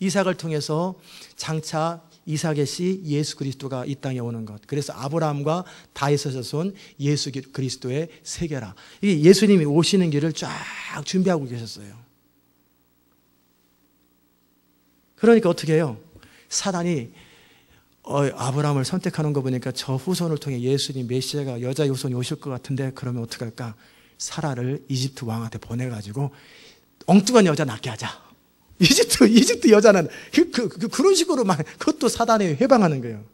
이삭을 통해서 장차 이삭의 씨 예수 그리스도가 이 땅에 오는 것. 그래서 아브라함과 다윗의 자손 예수 그리스도의 세계라. 이게 예수님이 오시는 길을 쫙 준비하고 계셨어요. 그러니까 어떻게 해요? 사단이 아브라함을 선택하는 거 보니까 저 후손을 통해 예수님 메시아가 여자 후손이 오실 것 같은데 그러면 어떡할까? 사라를 이집트 왕한테 보내가지고 엉뚱한 여자 낳게 하자. 이집트 여자는 그런 식으로 막 그것도 사단에 회방하는 거예요.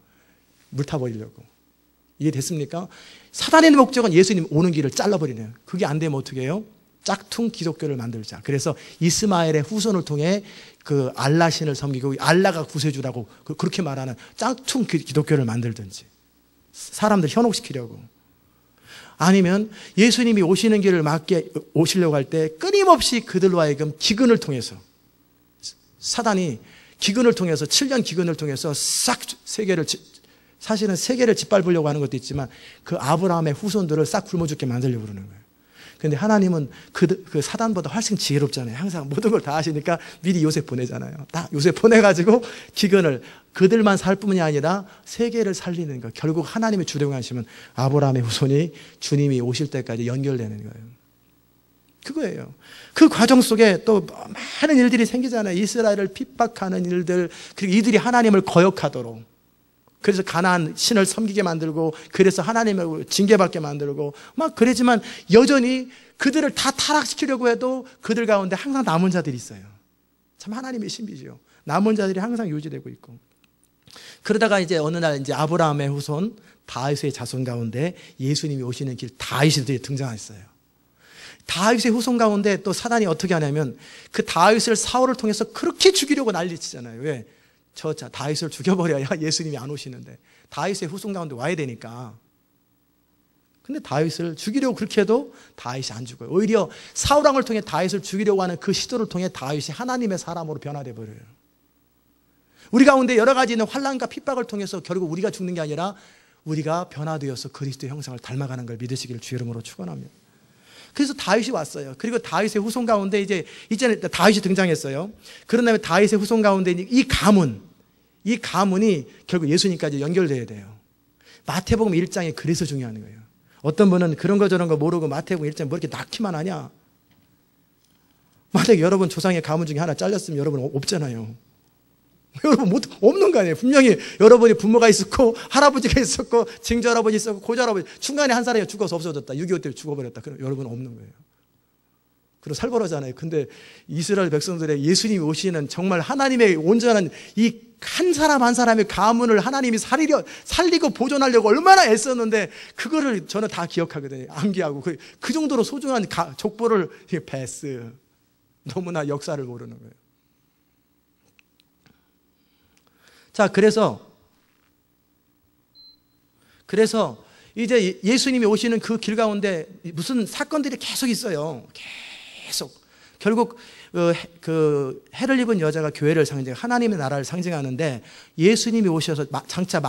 물 타버리려고. 이해됐습니까? 사단의 목적은 예수님 오는 길을 잘라버리네요. 그게 안 되면 어떻게 해요? 짝퉁 기독교를 만들자. 그래서 이스마엘의 후손을 통해 그 알라 신을 섬기고 알라가 구세주라고 그렇게 말하는 짝퉁 기독교를 만들든지 사람들 현혹시키려고. 아니면 예수님이 오시는 길을 막게 오시려고 할 때 끊임없이 그들로 하여금 기근을 통해서 사단이 기근을 통해서 7년 기근을 통해서 싹 사실은 세계를 짓밟으려고 하는 것도 있지만 그 아브라함의 후손들을 싹 굶어 죽게 만들려고 그러는 거예요. 그런데 하나님은 그 사단보다 훨씬 지혜롭잖아요. 항상 모든 걸 다 하시니까 미리 요셉 보내잖아요. 다 요셉 보내가지고 기근을 그들만 살 뿐이 아니라 세계를 살리는 거. 결국 하나님의 주도관심은 아브라함의 후손이 주님이 오실 때까지 연결되는 거예요. 그거예요. 그 과정 속에 또 많은 일들이 생기잖아요. 이스라엘을 핍박하는 일들, 그리고 이들이 하나님을 거역하도록, 그래서 가나안 신을 섬기게 만들고, 그래서 하나님을 징계받게 만들고 막 그러지만 여전히 그들을 다 타락시키려고 해도 그들 가운데 항상 남은 자들이 있어요. 참 하나님의 신비죠. 남은 자들이 항상 유지되고 있고. 그러다가 이제 어느 날 이제 아브라함의 후손 다윗의 자손 가운데 예수님이 오시는 길 다윗이 등장했어요. 다윗의 후손 가운데 또 사단이 어떻게 하냐면 그 다윗을 사울을 통해서 그렇게 죽이려고 난리치잖아요. 왜? 저 다윗을 죽여버려야 예수님이 안 오시는데 다윗의 후손 가운데 와야 되니까. 근데 다윗을 죽이려고 그렇게 해도 다윗이 안 죽어요. 오히려 사울왕을 통해 다윗을 죽이려고 하는 그 시도를 통해 다윗이 하나님의 사람으로 변화돼 버려요. 우리 가운데 여러 가지 있는 환난과 핍박을 통해서 결국 우리가 죽는 게 아니라 우리가 변화되어서 그리스도의 형상을 닮아가는 걸 믿으시기를 주 이름으로 축원합니다. 그래서 다윗이 왔어요. 그리고 다윗의 후손 가운데 이제는 다윗이 등장했어요. 그런 다음에 다윗의 후손 가운데 이 가문이 결국 예수님까지 연결돼야 돼요. 마태복음 1장이 그래서 중요한 거예요. 어떤 분은 그런 거 저런 거 모르고 마태복음 1장 뭐 이렇게 낳기만 하냐? 만약에 여러분 조상의 가문 중에 하나 잘렸으면 여러분 없잖아요. 여러분 없는 거 아니에요. 분명히 여러분이 부모가 있었고 할아버지가 있었고 증조할아버지 있었고 고조할아버지 중간에 한 사람이 죽어서 없어졌다. 6.25 때 죽어버렸다. 그럼 여러분은 없는 거예요. 그리고 살벌하잖아요. 근데 이스라엘 백성들의 예수님이 오시는 정말 하나님의 온전한 이 한 사람 한 사람의 가문을 하나님이 살리고 보존하려고 얼마나 애썼는데 그거를 저는 다 기억하거든요. 암기하고 그 정도로 소중한 족보를 패스. 너무나 역사를 모르는 거예요. 자, 그래서 이제 예수님이 오시는 그 길 가운데 무슨 사건들이 계속 있어요. 계속. 결국 그 해를 입은 여자가 교회를 하나님의 나라를 상징하는데 예수님이 오셔서 장차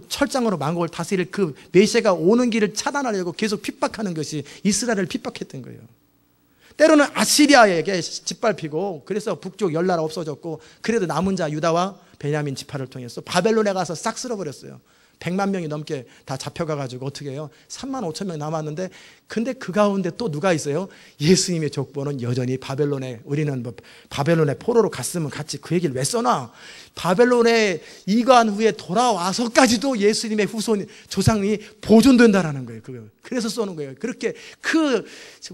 철장으로 만국을 다스릴 그 메시아가 오는 길을 차단하려고 계속 핍박하는 것이 이스라엘을 핍박했던 거예요. 때로는 아시리아에게 짓밟히고 그래서 북쪽 10나라 없어졌고 그래도 남은 자 유다와 베냐민 지파를 통해서 바벨론에 가서 싹 쓸어버렸어요. 100만 명이 넘게 다 잡혀가가지고 어떻게 해요? 3만 5천 명 남았는데 근데 그 가운데 또 누가 있어요? 예수님의 족보는 여전히 바벨론에 우리는 뭐 바벨론에 포로로 갔으면 같이 그 얘기를 왜 써놔? 바벨론에 이관 후에 돌아와서까지도 예수님의 후손 조상이 보존된다라는 거예요. 그래서 써놓은 거예요. 그렇게 그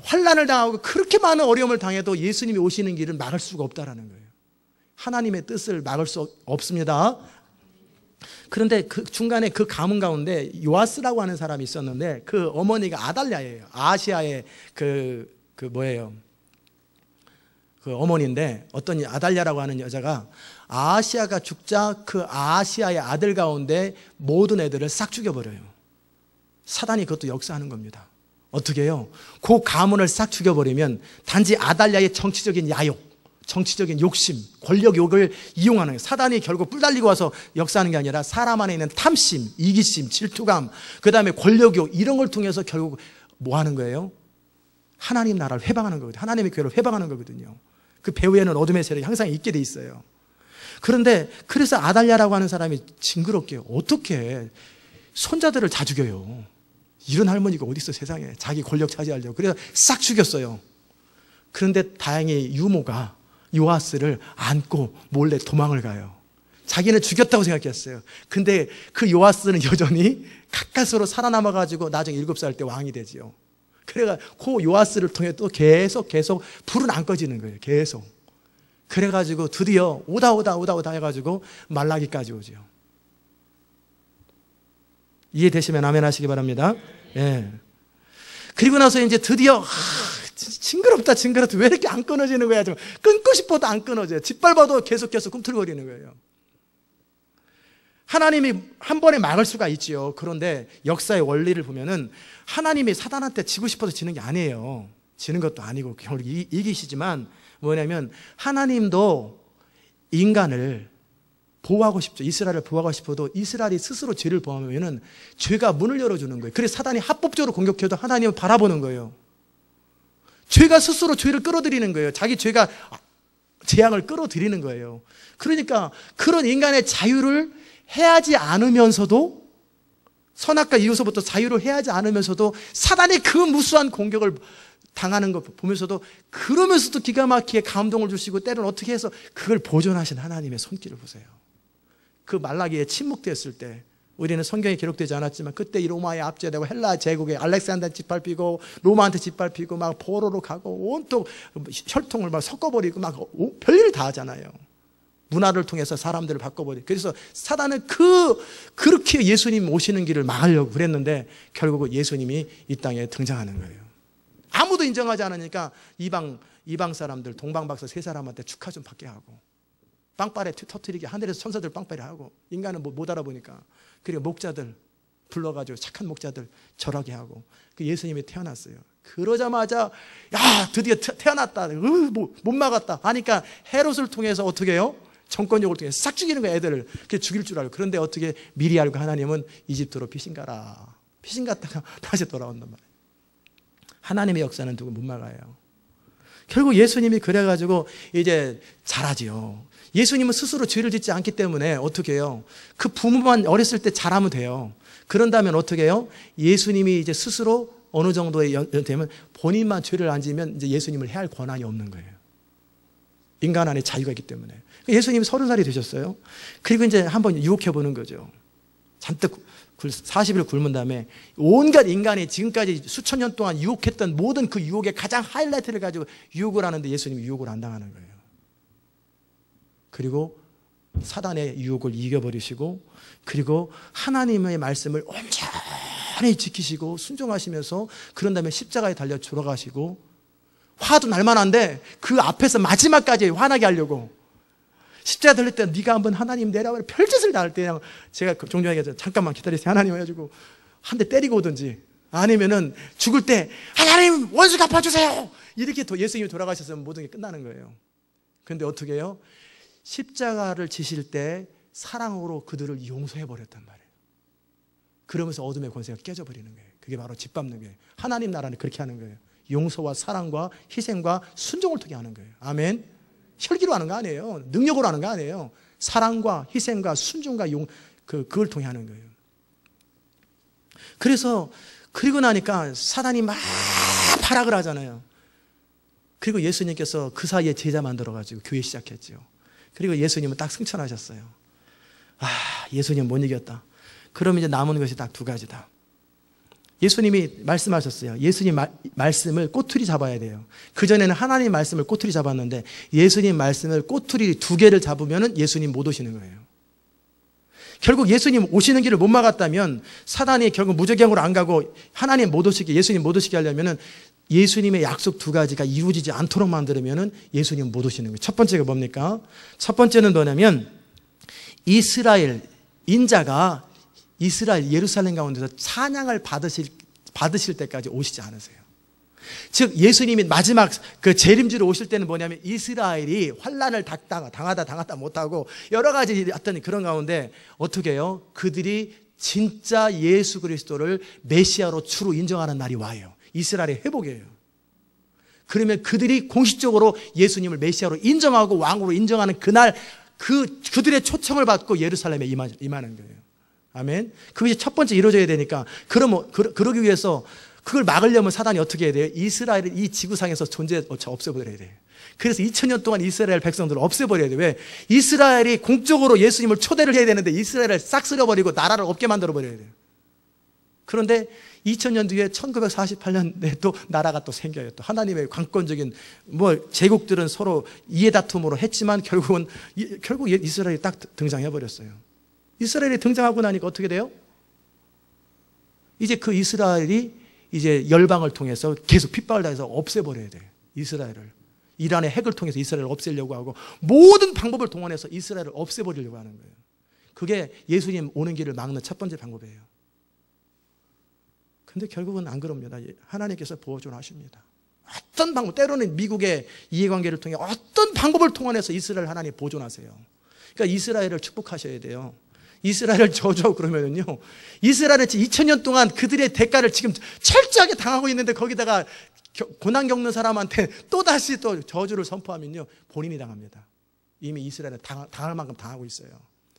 환난을 당하고 그렇게 많은 어려움을 당해도 예수님이 오시는 길을 막을 수가 없다라는 거예요. 하나님의 뜻을 막을 수 없습니다. 그런데 그 중간에 그 가문 가운데 요아스라고 하는 사람이 있었는데 그 어머니가 아달랴예요. 아시아의 그 어머니인데 어떤 아달랴라고 하는 여자가 아시아가 죽자 그 아시아의 아들 가운데 모든 애들을 싹 죽여버려요. 사단이 그것도 역사하는 겁니다. 어떻게 해요? 그 가문을 싹 죽여버리면 단지 아달랴의 정치적인 야욕, 정치적인 욕심, 권력욕을 이용하는 거예요. 사단이 결국 뿔 달리고 와서 역사하는 게 아니라 사람 안에 있는 탐심, 이기심, 질투감, 그 다음에 권력욕 이런 걸 통해서 결국 뭐 하는 거예요? 하나님 나라를 회방하는 거거든요. 하나님의 교회를 회방하는 거거든요. 그 배후에는 어둠의 세력이 항상 있게 돼 있어요. 그런데 그래서 아달랴라고 하는 사람이 징그럽게 어떻게 손자들을 다 죽여요. 이런 할머니가 어디 있어 세상에. 자기 권력 차지하려고. 그래서 싹 죽였어요. 그런데 다행히 유모가 요아스를 안고 몰래 도망을 가요. 자기는 죽였다고 생각했어요. 근데 그 요아스는 여전히 가까스로 살아남아가지고 나중에 7살 때 왕이 되지요. 그래가 그 요아스를 통해 또 계속 불은 안 꺼지는 거예요. 계속. 그래가지고 드디어 오다 해가지고 말라기까지 오죠. 이해되시면 아멘 하시기 바랍니다. 예. 그리고 나서 이제 드디어 징그럽다 왜 이렇게 안 끊어지는 거야? 좀 끊고 싶어도 안 끊어져요. 짓밟아도 계속해서 꿈틀거리는 거예요. 하나님이 한 번에 막을 수가 있지요. 그런데 역사의 원리를 보면은 하나님이 사단한테 지고 싶어서 지는 게 아니에요. 지는 것도 아니고 결국 이기시지만 뭐냐면 하나님도 인간을 보호하고 싶죠. 이스라엘을 보호하고 싶어도 이스라엘이 스스로 죄를 범하면은 죄가 문을 열어주는 거예요. 그래서 사단이 합법적으로 공격해도 하나님을 바라보는 거예요. 죄가 스스로 죄를 끌어들이는 거예요. 자기 죄가 재앙을 끌어들이는 거예요. 그러니까 그런 인간의 자유를 해하지 않으면서도 선악과 이웃으로부터 자유를 해하지 않으면서도 사단의 그 무수한 공격을 당하는 거 보면서도 그러면서도 기가 막히게 감동을 주시고 때로는 어떻게 해서 그걸 보존하신 하나님의 손길을 보세요. 그 말라기에 침묵되었을 때 우리는 성경에 기록되지 않았지만 그때 이 로마에 압제되고 헬라 제국에 알렉산더 짓밟히고 로마한테 짓밟히고 막 포로로 가고 온통 혈통을 막 섞어버리고 막 별일을 다 하잖아요. 문화를 통해서 사람들을 바꿔버리고. 그래서 사단은 그렇게 예수님 오시는 길을 막으려고 그랬는데 결국은 예수님이 이 땅에 등장하는 거예요. 아무도 인정하지 않으니까 이방 사람들 동방박사 세 사람한테 축하 좀 받게 하고 빵빠레 터뜨리게 하늘에서 천사들 빵빠레 하고 인간은 못 알아보니까 그리고 목자들 불러가지고 착한 목자들 절하게 하고 그 예수님이 태어났어요. 그러자마자 야 드디어 태어났다. 못 막았다 하니까 헤롯을 통해서 어떻게 해요? 정권력을 통해서 싹 죽이는 거야 애들을. 그게 죽일 줄 알고. 그런데 어떻게 미리 알고 하나님은 이집트로 피신 가라. 피신 갔다가 다시 돌아온단 말이에요. 하나님의 역사는 누구 못 막아요. 결국 예수님이 그래가지고 이제 잘하지요. 예수님은 스스로 죄를 짓지 않기 때문에 어떻게 해요? 그 부모만 어렸을 때 잘하면 돼요. 그런다면 어떻게 해요? 예수님이 이제 스스로 어느 정도의 되면 본인만 죄를 안 지면 이제 예수님을 해할 권한이 없는 거예요. 인간 안에 자유가 있기 때문에. 예수님이 30살이 되셨어요. 그리고 이제 한번 유혹해 보는 거죠. 잔뜩 40일 굶은 다음에 온갖 인간이 지금까지 수천 년 동안 유혹했던 모든 그 유혹의 가장 하이라이트를 가지고 유혹을 하는데 예수님이 유혹을 안 당하는 거예요. 그리고 사단의 유혹을 이겨버리시고 그리고 하나님의 말씀을 온전히 지키시고 순종하시면서 그런 다음에 십자가에 달려 돌아가시고 화도 날만한데 그 앞에서 마지막까지 화나게 하려고 십자가 들릴 때 네가 한번 하나님 내라고 별짓을 다 할 때 그냥 제가 종종 얘기하죠. 잠깐만 기다리세요. 하나님 해가지고 한 대 때리고 오든지 아니면은 죽을 때 하나님 원수 갚아주세요. 이렇게 예수님이 돌아가셨으면 모든 게 끝나는 거예요. 그런데 어떻게 해요? 십자가를 지실 때 사랑으로 그들을 용서해버렸단 말이에요. 그러면서 어둠의 권세가 깨져버리는 거예요. 그게 바로 집 밟는 거예요. 하나님 나라는 그렇게 하는 거예요. 용서와 사랑과 희생과 순종을 통해 하는 거예요. 아멘. 혈기로 하는 거 아니에요. 능력으로 하는 거 아니에요. 사랑과 희생과 순종과 그걸 통해 하는 거예요. 그래서 그리고 나니까 사단이 막 발악을 하잖아요. 그리고 예수님께서 그 사이에 제자 만들어가지고 교회 시작했죠. 그리고 예수님은 딱 승천하셨어요. 예수님 못 이겼다. 그러면 이제 남은 것이 딱 두 가지다. 예수님이 말씀하셨어요. 예수님 말씀을 꼬투리 잡아야 돼요. 그전에는 하나님 말씀을 꼬투리 잡았는데 예수님 말씀을 꼬투리 두 개를 잡으면 예수님 못 오시는 거예요. 결국 예수님 오시는 길을 못 막았다면 사단이 결국 무적행으로 안 가고 하나님 못 오시게 예수님 못 오시게 하려면 예수님의 약속 두 가지가 이루어지지 않도록 만들면 예수님 못 오시는 거예요. 첫 번째가 뭡니까? 첫 번째는 뭐냐면 이스라엘 인자가 이스라엘 예루살렘 가운데서 찬양을 받으실 때까지 오시지 않으세요. 즉 예수님이 마지막 그 재림지로 오실 때는 뭐냐면 이스라엘이 환난을 당하다 못하고 여러 가지 어떤 그런 가운데 어떻게 해요? 그들이 진짜 예수 그리스도를 메시아로 주로 인정하는 날이 와요. 이스라엘의 회복이에요. 그러면 그들이 공식적으로 예수님을 메시아로 인정하고 왕으로 인정하는 그날 그들의 초청을 받고 예루살렘에 임하는 거예요. 아멘. 그것이 첫 번째 이루어져야 되니까 그러기 위해서 그걸 막으려면 사단이 어떻게 해야 돼요? 이스라엘을 이 지구상에서 없애버려야 돼요. 그래서 2000년 동안 이스라엘 백성들을 없애버려야 돼요. 왜? 이스라엘이 공적으로 예수님을 초대를 해야 되는데 이스라엘을 싹 쓸어버리고 나라를 없게 만들어버려야 돼요. 그런데 2000년 뒤에 1948년에 또 나라가 또 생겨요. 또 하나님의 관건적인 제국들은 서로 이해다툼으로 했지만 결국 이스라엘이 딱 등장해버렸어요. 이스라엘이 등장하고 나니까 어떻게 돼요? 이제 그 이스라엘이 이제 열방을 통해서 계속 핍박을 당해서 없애버려야 돼요. 이스라엘을. 이란의 핵을 통해서 이스라엘을 없애려고 하고 모든 방법을 동원해서 이스라엘을 없애버리려고 하는 거예요. 그게 예수님 오는 길을 막는 첫 번째 방법이에요. 근데 결국은 안 그럽니다. 하나님께서 보호를 하십니다. 어떤 방법, 때로는 미국의 이해관계를 통해 어떤 방법을 통해서 이스라엘 하나님 보존하세요. 그러니까 이스라엘을 축복하셔야 돼요. 이스라엘을 저주하고 그러면은요, 이스라엘은 2000년 동안 그들의 대가를 지금 철저하게 당하고 있는데 거기다가 고난 겪는 사람한테 또다시 또 저주를 선포하면요, 본인이 당합니다. 이미 이스라엘은 당할 만큼 당하고 있어요.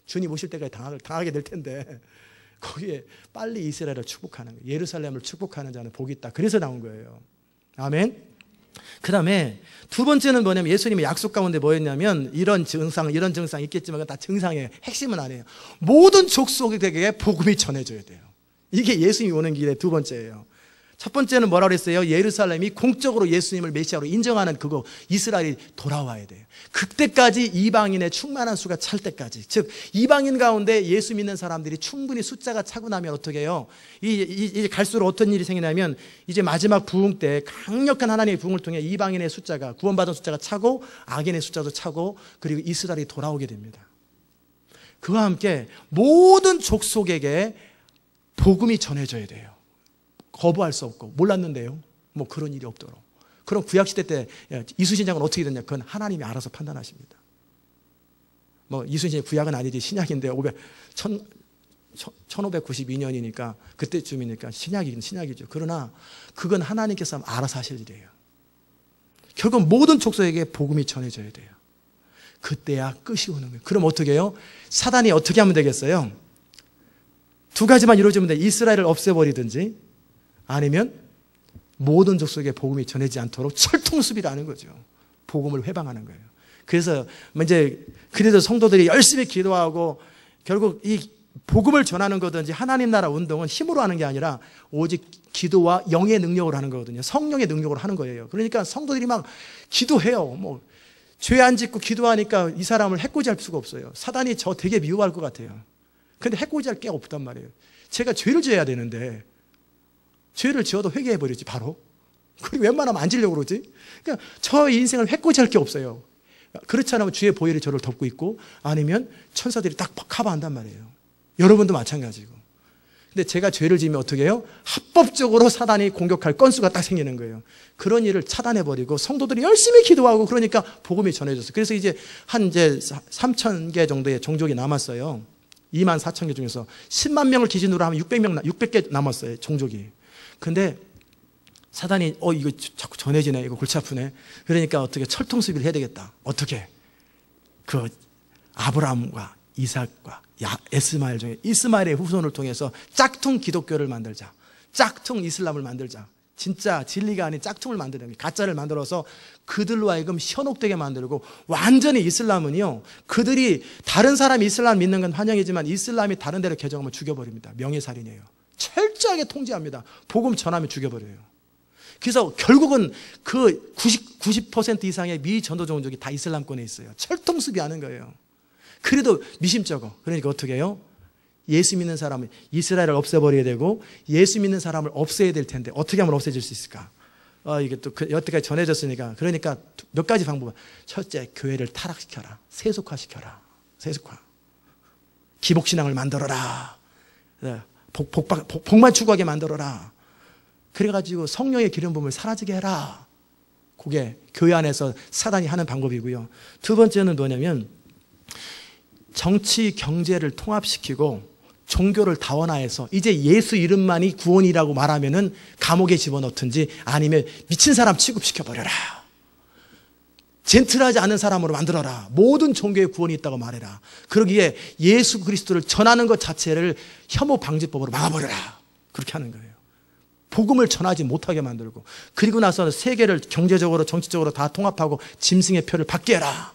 주님 오실 때까지 당하게 될 텐데 거기에 빨리 이스라엘을 축복하는 거예요. 예루살렘을 축복하는 자는 복이 있다. 그래서 나온 거예요. 아멘. 그 다음에 두 번째는 뭐냐면 예수님의 약속 가운데 뭐였냐면 이런 증상 있겠지만 그건 다 증상이에요. 핵심은 아니에요. 모든 족속에게 복음이 전해져야 돼요. 이게 예수님이 오는 길의 두 번째예요. 첫 번째는 뭐라고 그랬어요? 예루살렘이 공적으로 예수님을 메시아로 인정하는 그거, 이스라엘이 돌아와야 돼요. 그때까지 이방인의 충만한 수가 찰 때까지, 즉 이방인 가운데 예수 믿는 사람들이 충분히 숫자가 차고 나면 어떻게 해요? 이제 갈수록 어떤 일이 생기냐면 이제 마지막 부흥 때 강력한 하나님의 부흥을 통해 이방인의 숫자가, 구원받은 숫자가 차고 악인의 숫자도 차고, 그리고 이스라엘이 돌아오게 됩니다. 그와 함께 모든 족속에게 복음이 전해져야 돼요. 거부할 수 없고. 몰랐는데요, 뭐 그런 일이 없도록. 그럼 구약시대 때 이순신장은 어떻게 됐냐? 그건 하나님이 알아서 판단하십니다. 뭐 이순신이 구약은 아니지 신약인데 1592년이니까 그때쯤이니까 신약이긴 신약이죠. 그러나 그건 하나님께서 알아서 하실 일이에요. 결국 모든 족속에게 복음이 전해져야 돼요. 그때야 끝이 오는 거예요. 그럼 어떻게 해요? 사단이 어떻게 하면 되겠어요? 두 가지만 이루어지면 돼. 이스라엘을 없애버리든지, 아니면 모든 족속에 복음이 전해지지 않도록 철통수비를 하는 거죠. 복음을 회방하는 거예요. 그래서 이제 그래도 성도들이 열심히 기도하고, 결국 이 복음을 전하는 거든지 하나님 나라 운동은 힘으로 하는 게 아니라 오직 기도와 영의 능력으로 하는 거거든요. 성령의 능력으로 하는 거예요. 그러니까 성도들이 막 기도해요. 뭐 죄 안 짓고 기도하니까 이 사람을 해코지할 수가 없어요. 사단이 저 되게 미워할 것 같아요. 근데 해코지할 게 없단 말이에요. 제가 죄를 지어야 되는데 죄를 지어도 회개해버리지 바로. 그리고 웬만하면 안 지려고 그러지. 그러니까 저 인생을 해코지할 게 없어요. 그렇지 않으면 주의 보혈이 저를 덮고 있고, 아니면 천사들이 딱 커버한단 말이에요. 여러분도 마찬가지고. 근데 제가 죄를 지으면 어떻게 해요? 합법적으로 사단이 공격할 건수가 딱 생기는 거예요. 그런 일을 차단해버리고 성도들이 열심히 기도하고, 그러니까 복음이 전해졌어요. 그래서 이제 한 3,000개 정도의 종족이 남았어요. 24,000개 중에서 10만 명을 기준으로 하면 600개 남았어요, 종족이. 근데 사단이 이거 자꾸 전해지네, 이거 골치 아프네. 그러니까 어떻게 철통수비를 해야 되겠다. 어떻게? 그 아브라함과 이삭과 에스마엘 중에 이스마엘의 후손을 통해서 짝퉁 기독교를 만들자, 짝퉁 이슬람을 만들자. 진짜 진리가 아닌 짝퉁을 만드는 거예요. 가짜를 만들어서 그들로 하여금 현혹되게 만들고, 완전히 이슬람은요, 그들이 다른 사람이 이슬람 믿는 건 환영이지만 이슬람이 다른 데로 개종하면 죽여버립니다. 명예살인이에요. 철저하게 통제합니다. 복음 전하면 죽여버려요. 그래서 결국은 그 90% 이상의 미 전도 종족이 다 이슬람권에 있어요. 철통수비하는 거예요. 그래도 미심쩍어. 그러니까 어떻게 해요? 예수 믿는 사람은 이스라엘을 없애버려야 되고, 예수 믿는 사람을 없애야 될 텐데 어떻게 하면 없애질 수 있을까? 이게 또 여태까지 전해졌으니까. 그러니까 몇 가지 방법은, 첫째, 교회를 타락시켜라. 세속화시켜라. 세속화. 기복신앙을 만들어라. 복만 추구하게 만들어라. 그래가지고 성령의 기름 부음을 사라지게 해라. 그게 교회 안에서 사단이 하는 방법이고요. 두 번째는 뭐냐면, 정치, 경제를 통합시키고 종교를 다원화해서 이제 예수 이름만이 구원이라고 말하면은 감옥에 집어넣든지, 아니면 미친 사람 취급시켜버려라. 젠틀하지 않은 사람으로 만들어라. 모든 종교에 구원이 있다고 말해라. 그러기에 예수 그리스도를 전하는 것 자체를 혐오 방지법으로 막아버려라. 그렇게 하는 거예요. 복음을 전하지 못하게 만들고, 그리고 나서 세계를 경제적으로 정치적으로 다 통합하고 짐승의 표를 받게 해라.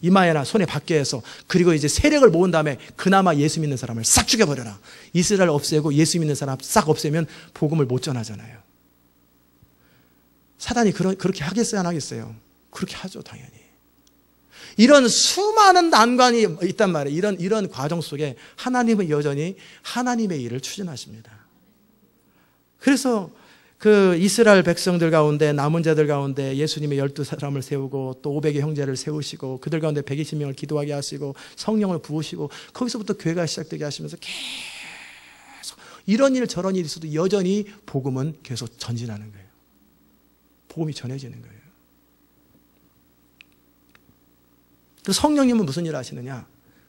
이마에나 손에 받게 해서, 그리고 이제 세력을 모은 다음에 그나마 예수 믿는 사람을 싹 죽여버려라. 이스라엘 없애고 예수 믿는 사람 싹 없애면 복음을 못 전하잖아요. 사단이 그렇게 하겠어요, 안 하겠어요? 그렇게 하죠, 당연히. 이런 수많은 난관이 있단 말이에요. 이런 과정 속에 하나님은 여전히 하나님의 일을 추진하십니다. 그래서 그 이스라엘 백성들 가운데, 남은 자들 가운데 예수님의 12사람을 세우고, 또 500의 형제를 세우시고, 그들 가운데 120명을 기도하게 하시고 성령을 부으시고, 거기서부터 교회가 시작되게 하시면서 계속 이런 일 저런 일이 있어도 여전히 복음은 계속 전진하는 거예요. 복음이 전해지는 거예요. 그래서 성령님은 무슨 일을 하시느냐?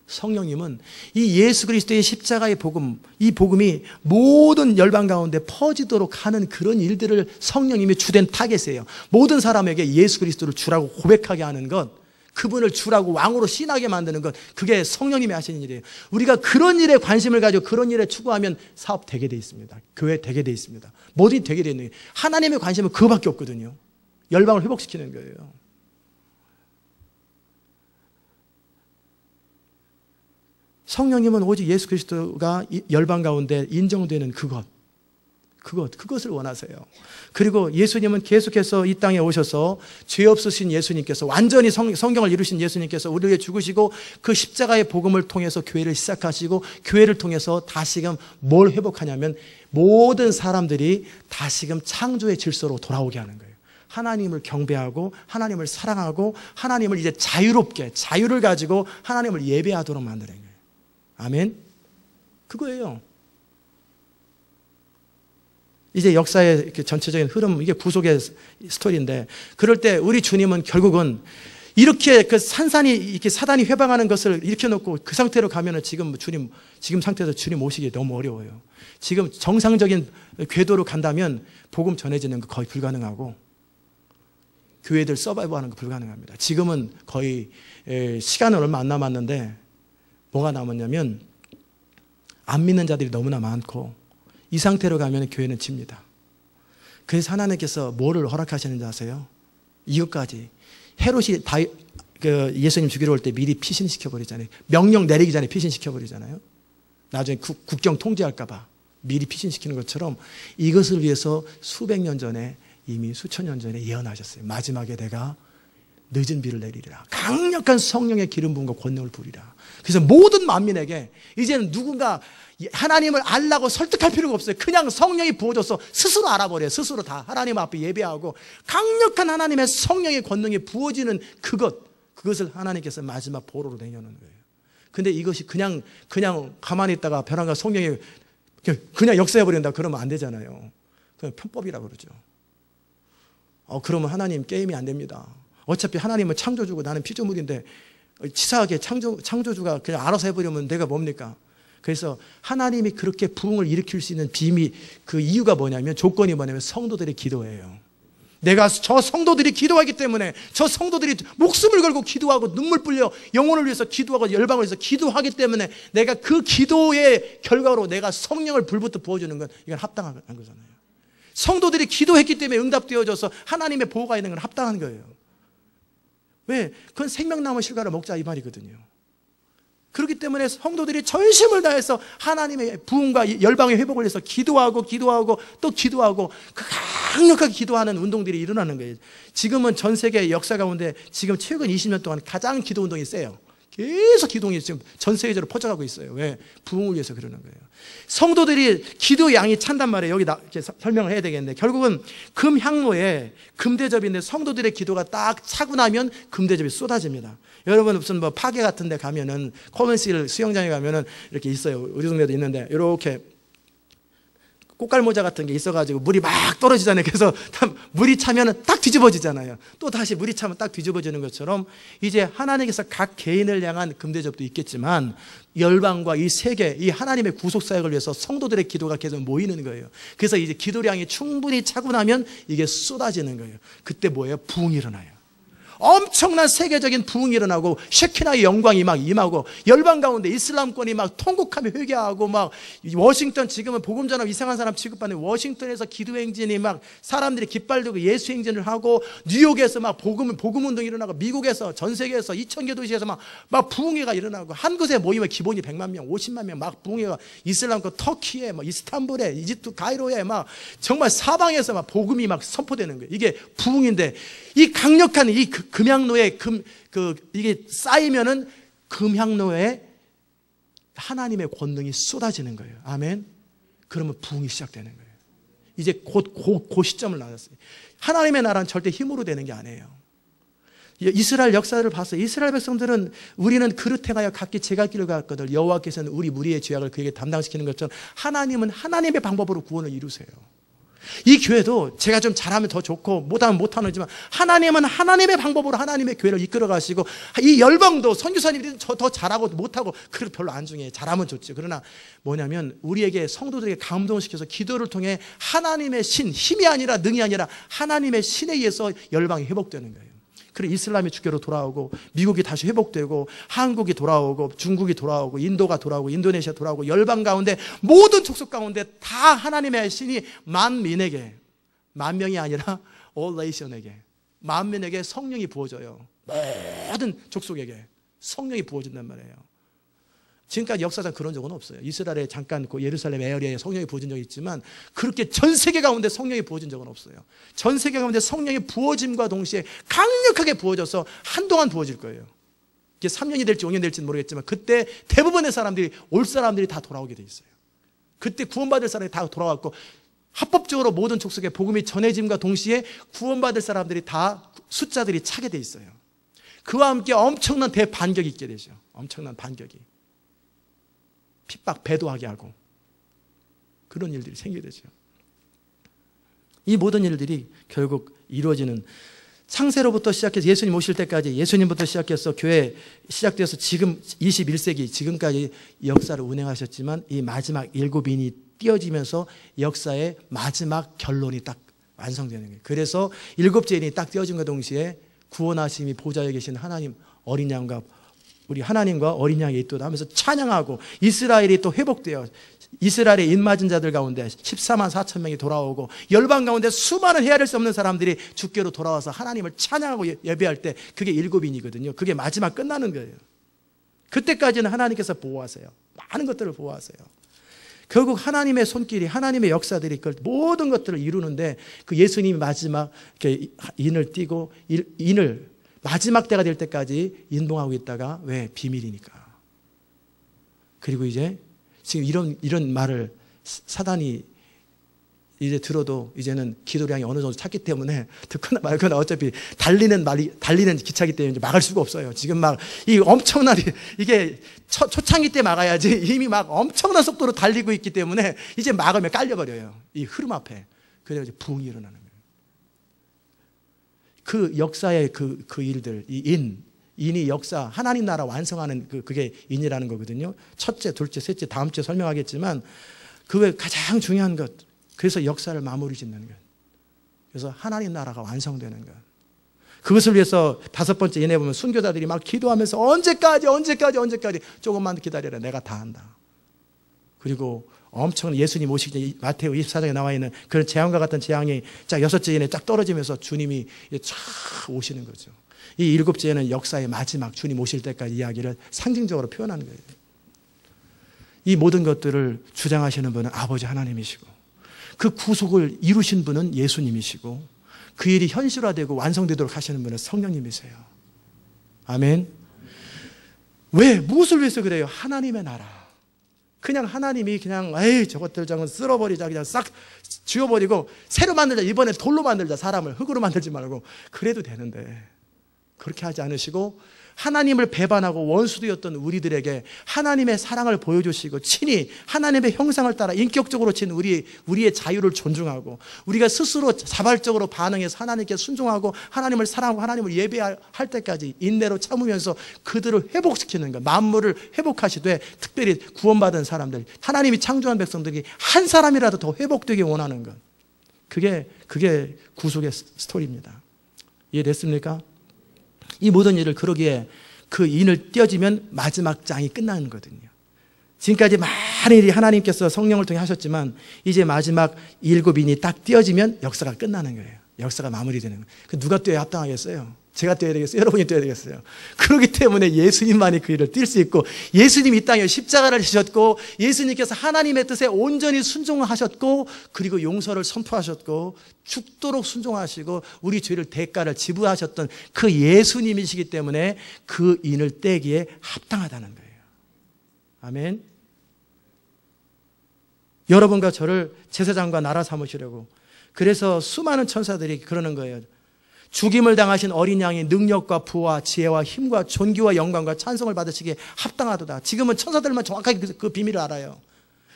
성령님은 이 예수 그리스도의 십자가의 복음, 이 복음이 모든 열방 가운데 퍼지도록 하는 그런 일들을 성령님이 주된 타겟이에요. 모든 사람에게 예수 그리스도를 주라고 고백하게 하는 것, 그분을 주라고 왕으로 신하게 만드는 것, 그게 성령님이 하시는 일이에요. 우리가 그런 일에 관심을 가지고 그런 일에 추구하면 사업 되게 돼 있습니다. 교회 되게 돼 있습니다. 뭐든지 되게 돼 있는 거예요. 하나님의 관심은 그거밖에 없거든요. 열방을 회복시키는 거예요. 성령님은 오직 예수 그리스도가 열방 가운데 인정되는 그것을 원하세요. 그리고 예수님은 계속해서 이 땅에 오셔서 죄 없으신 예수님께서, 완전히 성경을 이루신 예수님께서 우리를 위해 죽으시고 그 십자가의 복음을 통해서 교회를 시작하시고, 교회를 통해서 다시금 뭘 회복하냐면 모든 사람들이 다시금 창조의 질서로 돌아오게 하는 거예요. 하나님을 경배하고 하나님을 사랑하고 하나님을 이제 자유롭게, 자유를 가지고 하나님을 예배하도록 만드는 거예요. 아멘. 그거예요. 이제 역사의 전체적인 흐름, 이게 구속의 스토리인데, 그럴 때 우리 주님은 결국은 이렇게 그 산산이 이렇게 사단이 회방하는 것을 일으켜 놓고 그 상태로 가면은 지금 상태에서 주님 오시기 너무 어려워요. 지금 정상적인 궤도로 간다면 복음 전해지는 거 거의 불가능하고, 교회들 서바이브하는 거 불가능합니다. 지금은 거의 시간은 얼마 안 남았는데 뭐가 남았냐면 안 믿는 자들이 너무나 많고, 이 상태로 가면 교회는 집니다. 그래서 하나님께서 뭐를 허락하시는지 아세요? 이것까지. 헤롯이 예수님 죽이러 올 때 미리 피신시켜버리잖아요. 명령 내리기 전에 피신시켜버리잖아요. 나중에 국경 통제할까 봐 미리 피신시키는 것처럼 이것을 위해서 수백 년 전에, 이미 수천 년 전에 예언하셨어요. 마지막에 내가 늦은 비를 내리리라. 강력한 성령의 기름 부음과 권능을 부리라. 그래서 모든 만민에게 이제는 누군가 하나님을 알라고 설득할 필요가 없어요. 그냥 성령이 부어져서 스스로 알아버려요. 스스로 다 하나님 앞에 예배하고 강력한 하나님의 성령의 권능이 부어지는 그것을 하나님께서 마지막 보로로 내려놓는 거예요. 근데 이것이 그냥 가만히 있다가 벼랑과 성령이 그냥 역사해버린다 그러면 안 되잖아요. 그냥 편법이라고 그러죠. 그러면 하나님 게임이 안 됩니다. 어차피 하나님은 창조주고 나는 피조물인데 치사하게 창조주가 그냥 알아서 해버리면 내가 뭡니까? 그래서 하나님이 그렇게 부흥을 일으킬 수 있는 비밀, 그 이유가 뭐냐면, 조건이 뭐냐면 성도들의 기도예요. 내가 저 성도들이 기도하기 때문에, 저 성도들이 목숨을 걸고 기도하고 눈물 뿌려 영혼을 위해서 기도하고 열방을 위해서 기도하기 때문에 내가 그 기도의 결과로 내가 성령을 불부터 부어주는 건 이건 합당한 거잖아요. 성도들이 기도했기 때문에 응답되어져서 하나님의 보호가 있는 건 합당한 거예요. 왜? 그건 생명나무 실과를 먹자 이 말이거든요. 그렇기 때문에 성도들이 전심을 다해서 하나님의 부흥과 열방의 회복을 위해서 기도하고 또 기도하고 강력하게 기도하는 운동들이 일어나는 거예요. 지금은 전 세계 역사 가운데 지금 최근 20년 동안 가장 기도 운동이 세요. 계속 기도이 지금 전 세계적으로 퍼져가고 있어요. 왜? 부흥을 위해서 그러는 거예요. 성도들이 기도 양이 찬단 말이에요. 여기 이렇게 설명을 해야 되겠는데, 결국은 금향로에 금대접인데 성도들의 기도가 딱 차고 나면 금대접이 쏟아집니다. 여러분 무슨 뭐 파괴 같은 데 가면은, 코멘실 수영장에 가면은 이렇게 있어요. 우리 동네도 있는데 이렇게 꽃갈모자 같은 게 있어가지고 물이 막 떨어지잖아요. 그래서 물이 차면 딱 뒤집어지잖아요. 또 다시 물이 차면 딱 뒤집어지는 것처럼 이제 하나님께서 각 개인을 향한 금대접도 있겠지만 열방과 이 세계, 이 하나님의 구속사역을 위해서 성도들의 기도가 계속 모이는 거예요. 그래서 이제 기도량이 충분히 차고 나면 이게 쏟아지는 거예요. 그때 뭐예요? 부흥이 일어나요. 엄청난 세계적인 부흥이 일어나고 셰키나의 영광이 막 임하고 열방 가운데 이슬람권이 막 통곡하며 회개하고 막 워싱턴, 지금은 복음 전하고 이상한 사람 취급받는 워싱턴에서 기도 행진이 막 사람들이 깃발 들고 예수 행진을 하고, 뉴욕에서 막 복음 운동이 일어나고, 미국에서 전 세계에서 2,000개 도시에서 막 부흥회가 일어나고, 한 곳에 모이면 기본이 100만 명, 50만 명 막 부흥회가, 이슬람권 터키에 막 이스탄불에 이집트 가이로에 막 정말 사방에서 막 복음이 막 선포되는 거예요. 이게 부흥인데, 이 강력한 이 금향로에 이게 쌓이면은 금향로에 하나님의 권능이 쏟아지는 거예요. 아멘. 그러면 부흥이 시작되는 거예요. 이제 그 시점을 나왔어요. 하나님의 나라는 절대 힘으로 되는 게 아니에요. 이스라엘 역사를 봤어요. 이스라엘 백성들은 우리는 그릇 행하여 각기 제갈길을 갔거늘 여호와께서는 우리 무리의 죄악을 그에게 담당시키는 것처럼 하나님은 하나님의 방법으로 구원을 이루세요. 이 교회도 제가 좀 잘하면 더 좋고 못하면 못하는지만 하나님은 하나님의 방법으로 하나님의 교회를 이끌어 가시고, 이 열방도 선교사님들이 더 잘하고 못하고 그걸 별로 안 중요해요. 잘하면 좋죠. 그러나 뭐냐면 우리에게, 성도들에게 감동시켜서 기도를 통해 하나님의 힘이 아니라 능이 아니라 하나님의 신에 의해서 열방이 회복되는 거예요. 그리고 이슬람이 주교로 돌아오고 미국이 다시 회복되고 한국이 돌아오고 중국이 돌아오고 인도가 돌아오고 인도네시아 돌아오고 열방 가운데 모든 족속 가운데 다 하나님의 신이 만민에게, 만명이 아니라 all nation에게, 만민에게 성령이 부어져요. 모든 족속에게 성령이 부어진단 말이에요. 지금까지 역사상 그런 적은 없어요. 이스라엘에 잠깐 그 예루살렘 에어리아에 성령이 부어진 적이 있지만 그렇게 전 세계 가운데 성령이 부어진 적은 없어요. 전 세계 가운데 성령이 부어짐과 동시에 강력하게 부어져서 한동안 부어질 거예요. 이게 3년이 될지 5년 될지는 모르겠지만 그때 대부분의 사람들이, 올 사람들이 다 돌아오게 돼 있어요. 그때 구원받을 사람이 다 돌아왔고 합법적으로 모든 족속에 복음이 전해짐과 동시에 구원받을 사람들이 다 숫자들이 차게 돼 있어요. 그와 함께 엄청난 대반격이 있게 되죠. 엄청난 반격이. 핍박, 배도하게 하고 그런 일들이 생기게 되죠. 이 모든 일들이 결국 이루어지는, 창세로부터 시작해서 예수님 오실 때까지, 예수님부터 시작해서 교회 시작되어서 지금 21세기 지금까지 역사를 운행하셨지만 이 마지막 7인이 띄어지면서 역사의 마지막 결론이 딱 완성되는 거예요. 그래서 7째 인이 딱 띄어짐과 동시에 구원하심이 보좌에 계신 하나님 어린 양과 우리 하나님과 어린 양이 있도다 하면서 찬양하고 이스라엘이 또 회복되어 이스라엘의 인맞은 자들 가운데 14만 4천 명이 돌아오고 열방 가운데 수많은 헤아릴 수 없는 사람들이 주께로 돌아와서 하나님을 찬양하고 예배할 때 그게 7인이거든요. 그게 마지막 끝나는 거예요. 그때까지는 하나님께서 보호하세요. 많은 것들을 보호하세요. 결국 하나님의 손길이, 하나님의 역사들이 그 모든 것들을 이루는데 그 예수님이 마지막 인을 띄고 인을 마지막 때가 될 때까지 인동하고 있다가, 왜? 비밀이니까. 그리고 이제 지금 이런 말을 사단이 이제 들어도 이제는 기도량이 어느 정도 찼기 때문에 듣거나 말거나 어차피 달리는 기차기 때문에 이제 막을 수가 없어요. 지금 막 이 엄청난, 이게 초창기 때 막아야지 이미 막 엄청난 속도로 달리고 있기 때문에 이제 막으면 깔려버려요. 이 흐름 앞에. 그래서 이제 부흥이 일어나는 거예요. 그 역사의 그 일들, 이 인이 역사, 하나님 나라 완성하는 그게 인이라는 거거든요. 첫째, 둘째, 셋째, 다음 주에 설명하겠지만 그게 가장 중요한 것. 그래서 역사를 마무리 짓는 것. 그래서 하나님 나라가 완성되는 것. 그것을 위해서 5번째 얘네 보면 순교자들이 막 기도하면서 언제까지 조금만 기다려라. 내가 다 한다. 그리고 엄청 예수님 오시기 마태오 24장에 나와 있는 그런 재앙과 같은 재앙이 쫙 6째 인에 쫙 떨어지면서 주님이 쫙 오시는 거죠. 이 7째 인은 역사의 마지막 주님 오실 때까지 이야기를 상징적으로 표현하는 거예요. 이 모든 것들을 주장하시는 분은 아버지 하나님이시고 그 구속을 이루신 분은 예수님이시고 그 일이 현실화되고 완성되도록 하시는 분은 성령님이세요. 아멘. 왜? 무엇을 위해서 그래요? 하나님의 나라. 그냥 하나님이 그냥 에이 저것들 저건 쓸어버리자, 그냥 싹 지워버리고 새로 만들자, 이번에 돌로 만들자, 사람을 흙으로 만들지 말고 그래도 되는데 그렇게 하지 않으시고 하나님을 배반하고 원수되었던 우리들에게 하나님의 사랑을 보여주시고 친히 하나님의 형상을 따라 인격적으로 친 우리의 자유를 존중하고 우리가 스스로 자발적으로 반응해서 하나님께 순종하고 하나님을 사랑하고 하나님을 예배할 때까지 인내로 참으면서 그들을 회복시키는 것, 만물을 회복하시되 특별히 구원받은 사람들, 하나님이 창조한 백성들이 한 사람이라도 더 회복되기 원하는 것, 그게 구속의 스토리입니다. 이해됐습니까? 이 모든 일을 그러기에 그 인을 띄어지면 마지막 장이 끝나는 거거든요. 지금까지 많은 일이 하나님께서 성령을 통해 하셨지만 이제 마지막 7인이 딱 띄어지면 역사가 끝나는 거예요. 역사가 마무리되는 거예요. 누가 띄어야 합당하겠어요? 제가 띄어야 되겠어요? 여러분이 띄어야 되겠어요? 그렇기 때문에 예수님만이 그 일을 뛸 수 있고, 예수님이 이 땅에 십자가를 지셨고, 예수님께서 하나님의 뜻에 온전히 순종하셨고, 그리고 용서를 선포하셨고, 죽도록 순종하시고 우리 죄를 대가를 지불하셨던 그 예수님이시기 때문에 그 인을 떼기에 합당하다는 거예요. 아멘. 여러분과 저를 제사장과 나라 삼으시려고, 그래서 수많은 천사들이 그러는 거예요. 죽임을 당하신 어린 양이 능력과 부와 지혜와 힘과 존귀와 영광과 찬송을 받으시기에 합당하도다. 지금은 천사들만 정확하게 그 비밀을 알아요.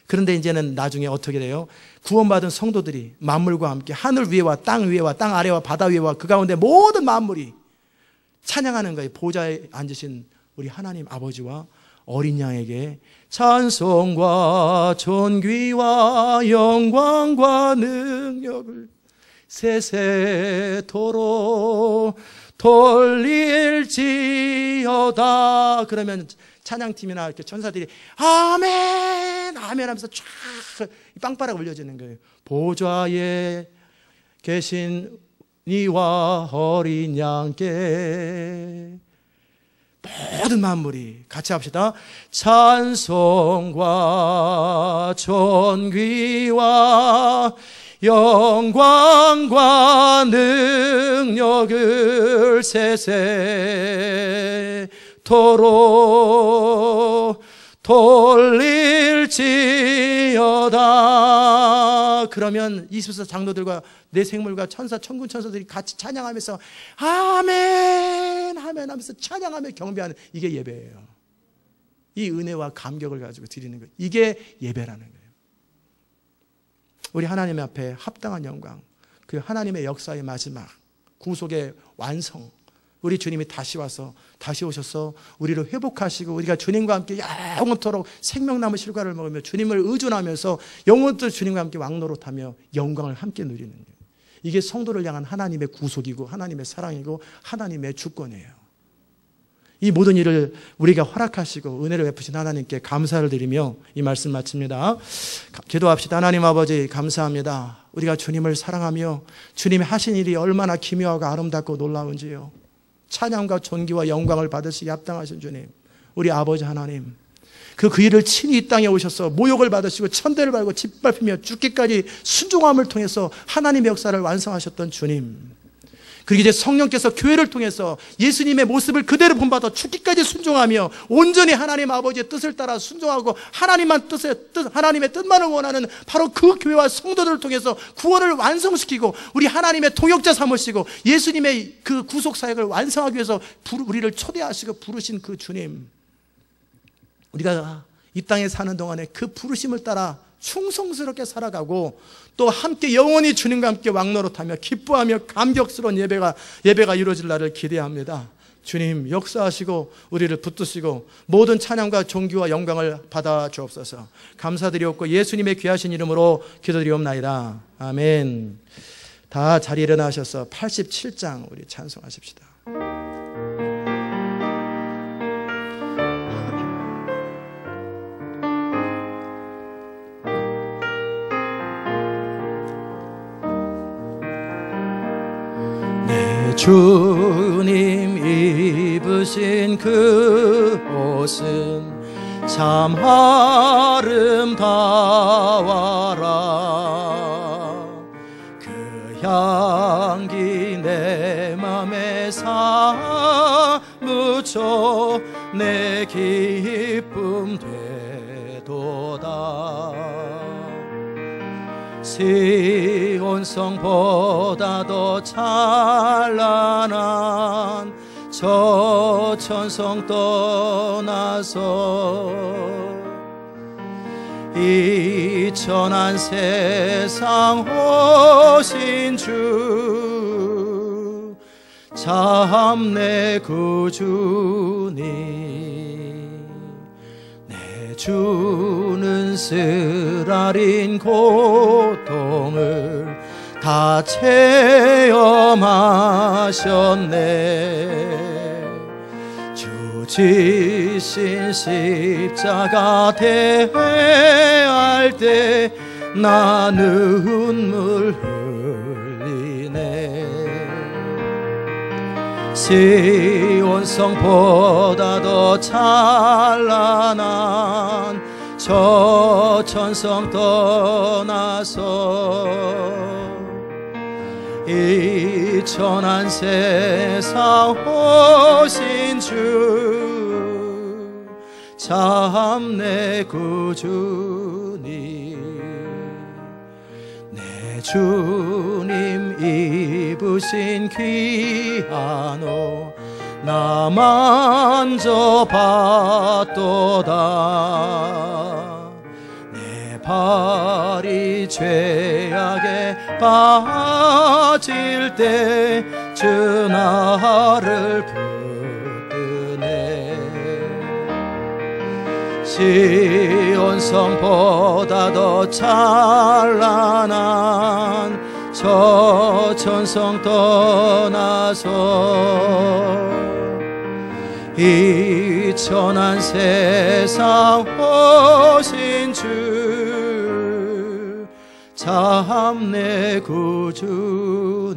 그런데 이제는 나중에 어떻게 돼요? 구원받은 성도들이 만물과 함께 하늘 위에와 땅 아래와 바다 위에와 그 가운데 모든 만물이 찬양하는 거예요. 보좌에 앉으신 우리 하나님 아버지와 어린 양에게 찬송과 존귀와 영광과 능력을 세세토록 돌릴지어다. 그러면 찬양팀이나 이렇게 천사들이 아멘 아멘 하면서 쫙 빵빠라가 울려지는 거예요. 보좌에 계신 이와 어린 양께 모든 만물이 같이 합시다. 찬송과 존귀와 영광과 능력을 세세토록 돌릴지어다. 그러면 24 장로들과 내 생물과 천사 천군 천사들이 같이 찬양하면서 아멘 아멘 하면서 찬양하며 경배하는, 이게 예배예요. 이 은혜와 감격을 가지고 드리는 거예요. 이게 예배라는 거예요. 우리 하나님 앞에 합당한 영광, 그 하나님의 역사의 마지막 구속의 완성, 우리 주님이 다시 오셔서 우리를 회복하시고 우리가 주님과 함께 영원토록 생명나무 실과를 먹으며 주님을 의존하면서 영원토록 주님과 함께 왕노릇하며 영광을 함께 누리는 거예요. 이게 성도를 향한 하나님의 구속이고 하나님의 사랑이고 하나님의 주권이에요. 이 모든 일을 우리가 허락하시고 은혜를 베푸신 하나님께 감사를 드리며 이 말씀 마칩니다. 기도합시다. 하나님 아버지 감사합니다. 우리가 주님을 사랑하며 주님이 하신 일이 얼마나 기묘하고 아름답고 놀라운지요. 찬양과 존귀와 영광을 받으시기 합당하신 주님, 우리 아버지 하나님, 그 일을 친히 이 땅에 오셔서 모욕을 받으시고 천대를 밟고 짓밟히며 죽기까지 순종함을 통해서 하나님의 역사를 완성하셨던 주님, 그리고 이제 성령께서 교회를 통해서 예수님의 모습을 그대로 본받아 죽기까지 순종하며 온전히 하나님 아버지의 뜻을 따라 순종하고 하나님의 뜻만을 원하는 바로 그 교회와 성도들을 통해서 구원을 완성시키고 우리 하나님의 동역자 삼으시고 예수님의 그 구속사역을 완성하기 위해서 우리를 초대하시고 부르신 그 주님, 우리가 이 땅에 사는 동안에 그 부르심을 따라 충성스럽게 살아가고 또 함께 영원히 주님과 함께 왕노릇하며 기뻐하며 감격스러운 예배가 이루어질 날을 기대합니다. 주님 역사하시고 우리를 붙드시고 모든 찬양과 존귀와 영광을 받아 주옵소서. 감사드리옵고 예수님의 귀하신 이름으로 기도드리옵나이다. 아멘. 다 자리에 일어나셔서 87장 우리 찬송하십시다. 주님 입으신 그 옷은 참 아름다워라. 그 향기 내 맘에 사무쳐 내 기쁨 되도다. 시온성보다 더 찬란한 저 천성 떠나서 이 천한 세상 오신 주 참 내 구주니. 내 주는 쓰라린 고통을 다 체험하셨네. 주 지신 십자가 대할 때 나 눈물 흘리네. 시온성보다 더 찬란한 저 천성 떠나서 이 천한 세상 오신 주 참 내 구주니. 내 주님 입으신 귀한 옷 나 만져봤도다. 내 발이 죄악에 빠질 때 주 나를 붙드네. 시온성보다 더 찬란한 저 천성 떠나서 이 천한 세상 오신 주 참 내 구주님,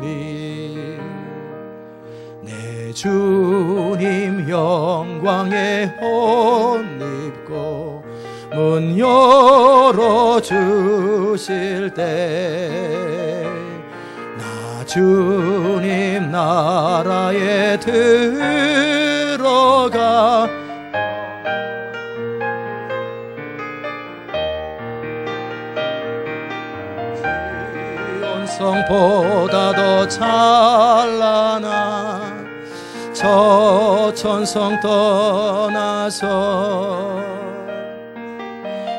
내 주님 영광에 옷 입고 문 열어주실 때 나 주님 나라에 들어가 지온성보다 더 찬란한 저 천성 떠나서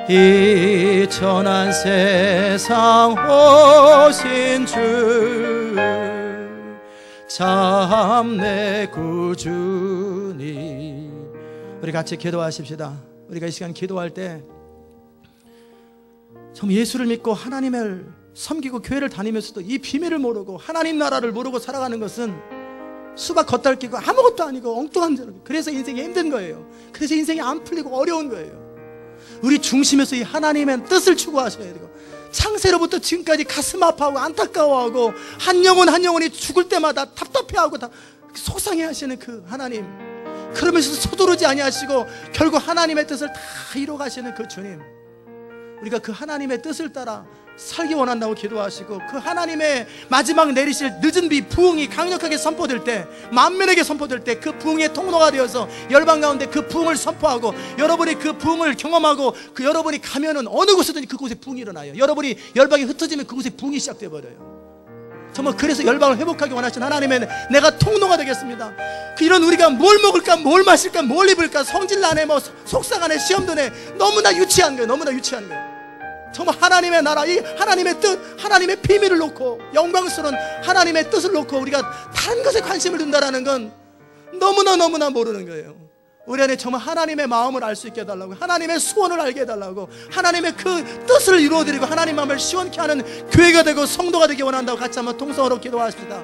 이 천한 세상 오신 주 참 내 구주님. 우리 같이 기도하십시다. 우리가 이 시간 기도할 때 정말 예수를 믿고 하나님을 섬기고 교회를 다니면서도 이 비밀을 모르고 하나님 나라를 모르고 살아가는 것은 수박 겉핥기고 아무것도 아니고 엉뚱한 자로, 그래서 인생이 힘든 거예요. 그래서 인생이 안 풀리고 어려운 거예요. 우리 중심에서 이 하나님의 뜻을 추구하셔야 되고, 창세로부터 지금까지 가슴 아파하고 안타까워하고 한 영혼이 죽을 때마다 답답해하고 다 속상해하시는 그 하나님, 그러면서도 서두르지 아니하시고 결국 하나님의 뜻을 다 이뤄가시는 그 주님, 우리가 그 하나님의 뜻을 따라 살기 원한다고 기도하시고, 그 하나님의 마지막 내리실 늦은 비 부흥이 강력하게 선포될 때, 만민에게 선포될 때 그 부흥의 통로가 되어서 열방 가운데 그 부흥을 선포하고, 여러분이 그 부흥을 경험하고 그 여러분이 가면은 어느 곳이든지 그곳에 부흥이 일어나요. 여러분이 열방이 흩어지면 그곳에 부흥이 시작돼 버려요. 정말 그래서 열방을 회복하기 원하시는 하나님의 내가 통로가 되겠습니다. 이런 우리가 뭘 먹을까, 뭘 마실까, 뭘 입을까, 성질나네, 뭐 속상하네, 시험드네, 너무나 유치한 거예요. 너무나 유치한 거예요. 정말 하나님의 나라, 이 하나님의 뜻, 하나님의 비밀을 놓고, 영광스러운 하나님의 뜻을 놓고 우리가 다른 것에 관심을 둔다는 건 너무나 모르는 거예요. 우리 안에 정말 하나님의 마음을 알 수 있게 해달라고, 하나님의 소원을 알게 해달라고, 하나님의 그 뜻을 이루어드리고 하나님 마음을 시원케 하는 교회가 되고 성도가 되기 원한다고 같이 한번 통성으로 기도하십시다.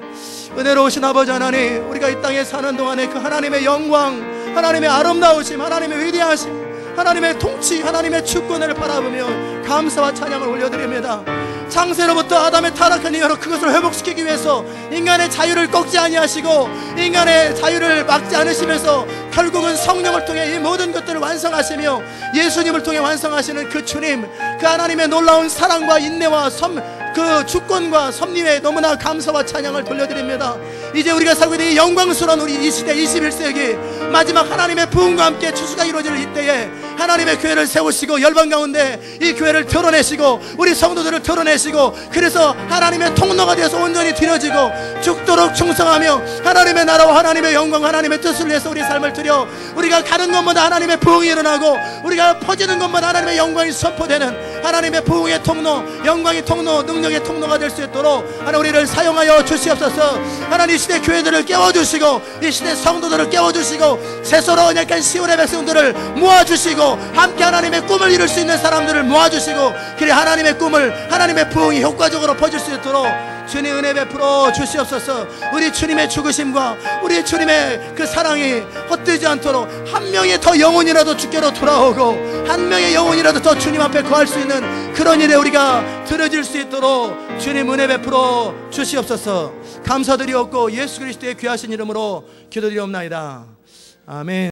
은혜로우신 아버지 하나님, 우리가 이 땅에 사는 동안에 그 하나님의 영광, 하나님의 아름다우심, 하나님의 위대하심, 하나님의 통치, 하나님의 주권을 바라보며 감사와 찬양을 올려드립니다. 창세로부터 아담의 타락한 이후로 그것을 회복시키기 위해서 인간의 자유를 꺾지 아니하시고 인간의 자유를 막지 않으시면서 결국은 성령을 통해 이 모든 것들을 완성하시며 예수님을 통해 완성하시는 그 주님, 그 하나님의 놀라운 사랑과 인내와 그 주권과 섭리에 너무나 감사와 찬양을 돌려드립니다. 이제 우리가 살고 있는 이 영광스러운 우리 이 시대 21세기 마지막 하나님의 부흥과 함께 추수가 이루어질 이때에 하나님의 교회를 세우시고 열방 가운데 이 교회를 드러내시고 우리 성도들을 드러내시고, 그래서 하나님의 통로가 되어서 온전히 드려지고 죽도록 충성하며 하나님의 나라와 하나님의 영광, 하나님의 뜻을 위해서 우리 삶을 드려 우리가 가는 것마다 하나님의 부흥이 일어나고 우리가 퍼지는 것마다 하나님의 영광이 선포되는 하나님의 부흥의 통로, 영광의 통로, 능력의 통로가 될 수 있도록 하나님 우리를 사용하여 주시옵소서. 하나님 이 시대 교회들을 깨워주시고 이 시대 성도들을 깨워주시고 세서로 언약한 시온의 백성들을 모아주시고 함께 하나님의 꿈을 이룰 수 있는 사람들을 모아주시고, 그래 하나님의 꿈을, 하나님의 부흥이 효과적으로 퍼질 수 있도록 주님 은혜 베풀어 주시옵소서. 우리 주님의 죽으심과 우리 주님의 그 사랑이 헛되지 않도록 한 명의 더 영혼이라도 주께로 돌아오고 한 명의 영혼이라도 더 주님 앞에 거할 수 있는 그런 일에 우리가 들어질 수 있도록 주님 은혜 베풀어 주시옵소서. 감사드리옵고 예수 그리스도의 귀하신 이름으로 기도드리옵나이다. 아멘.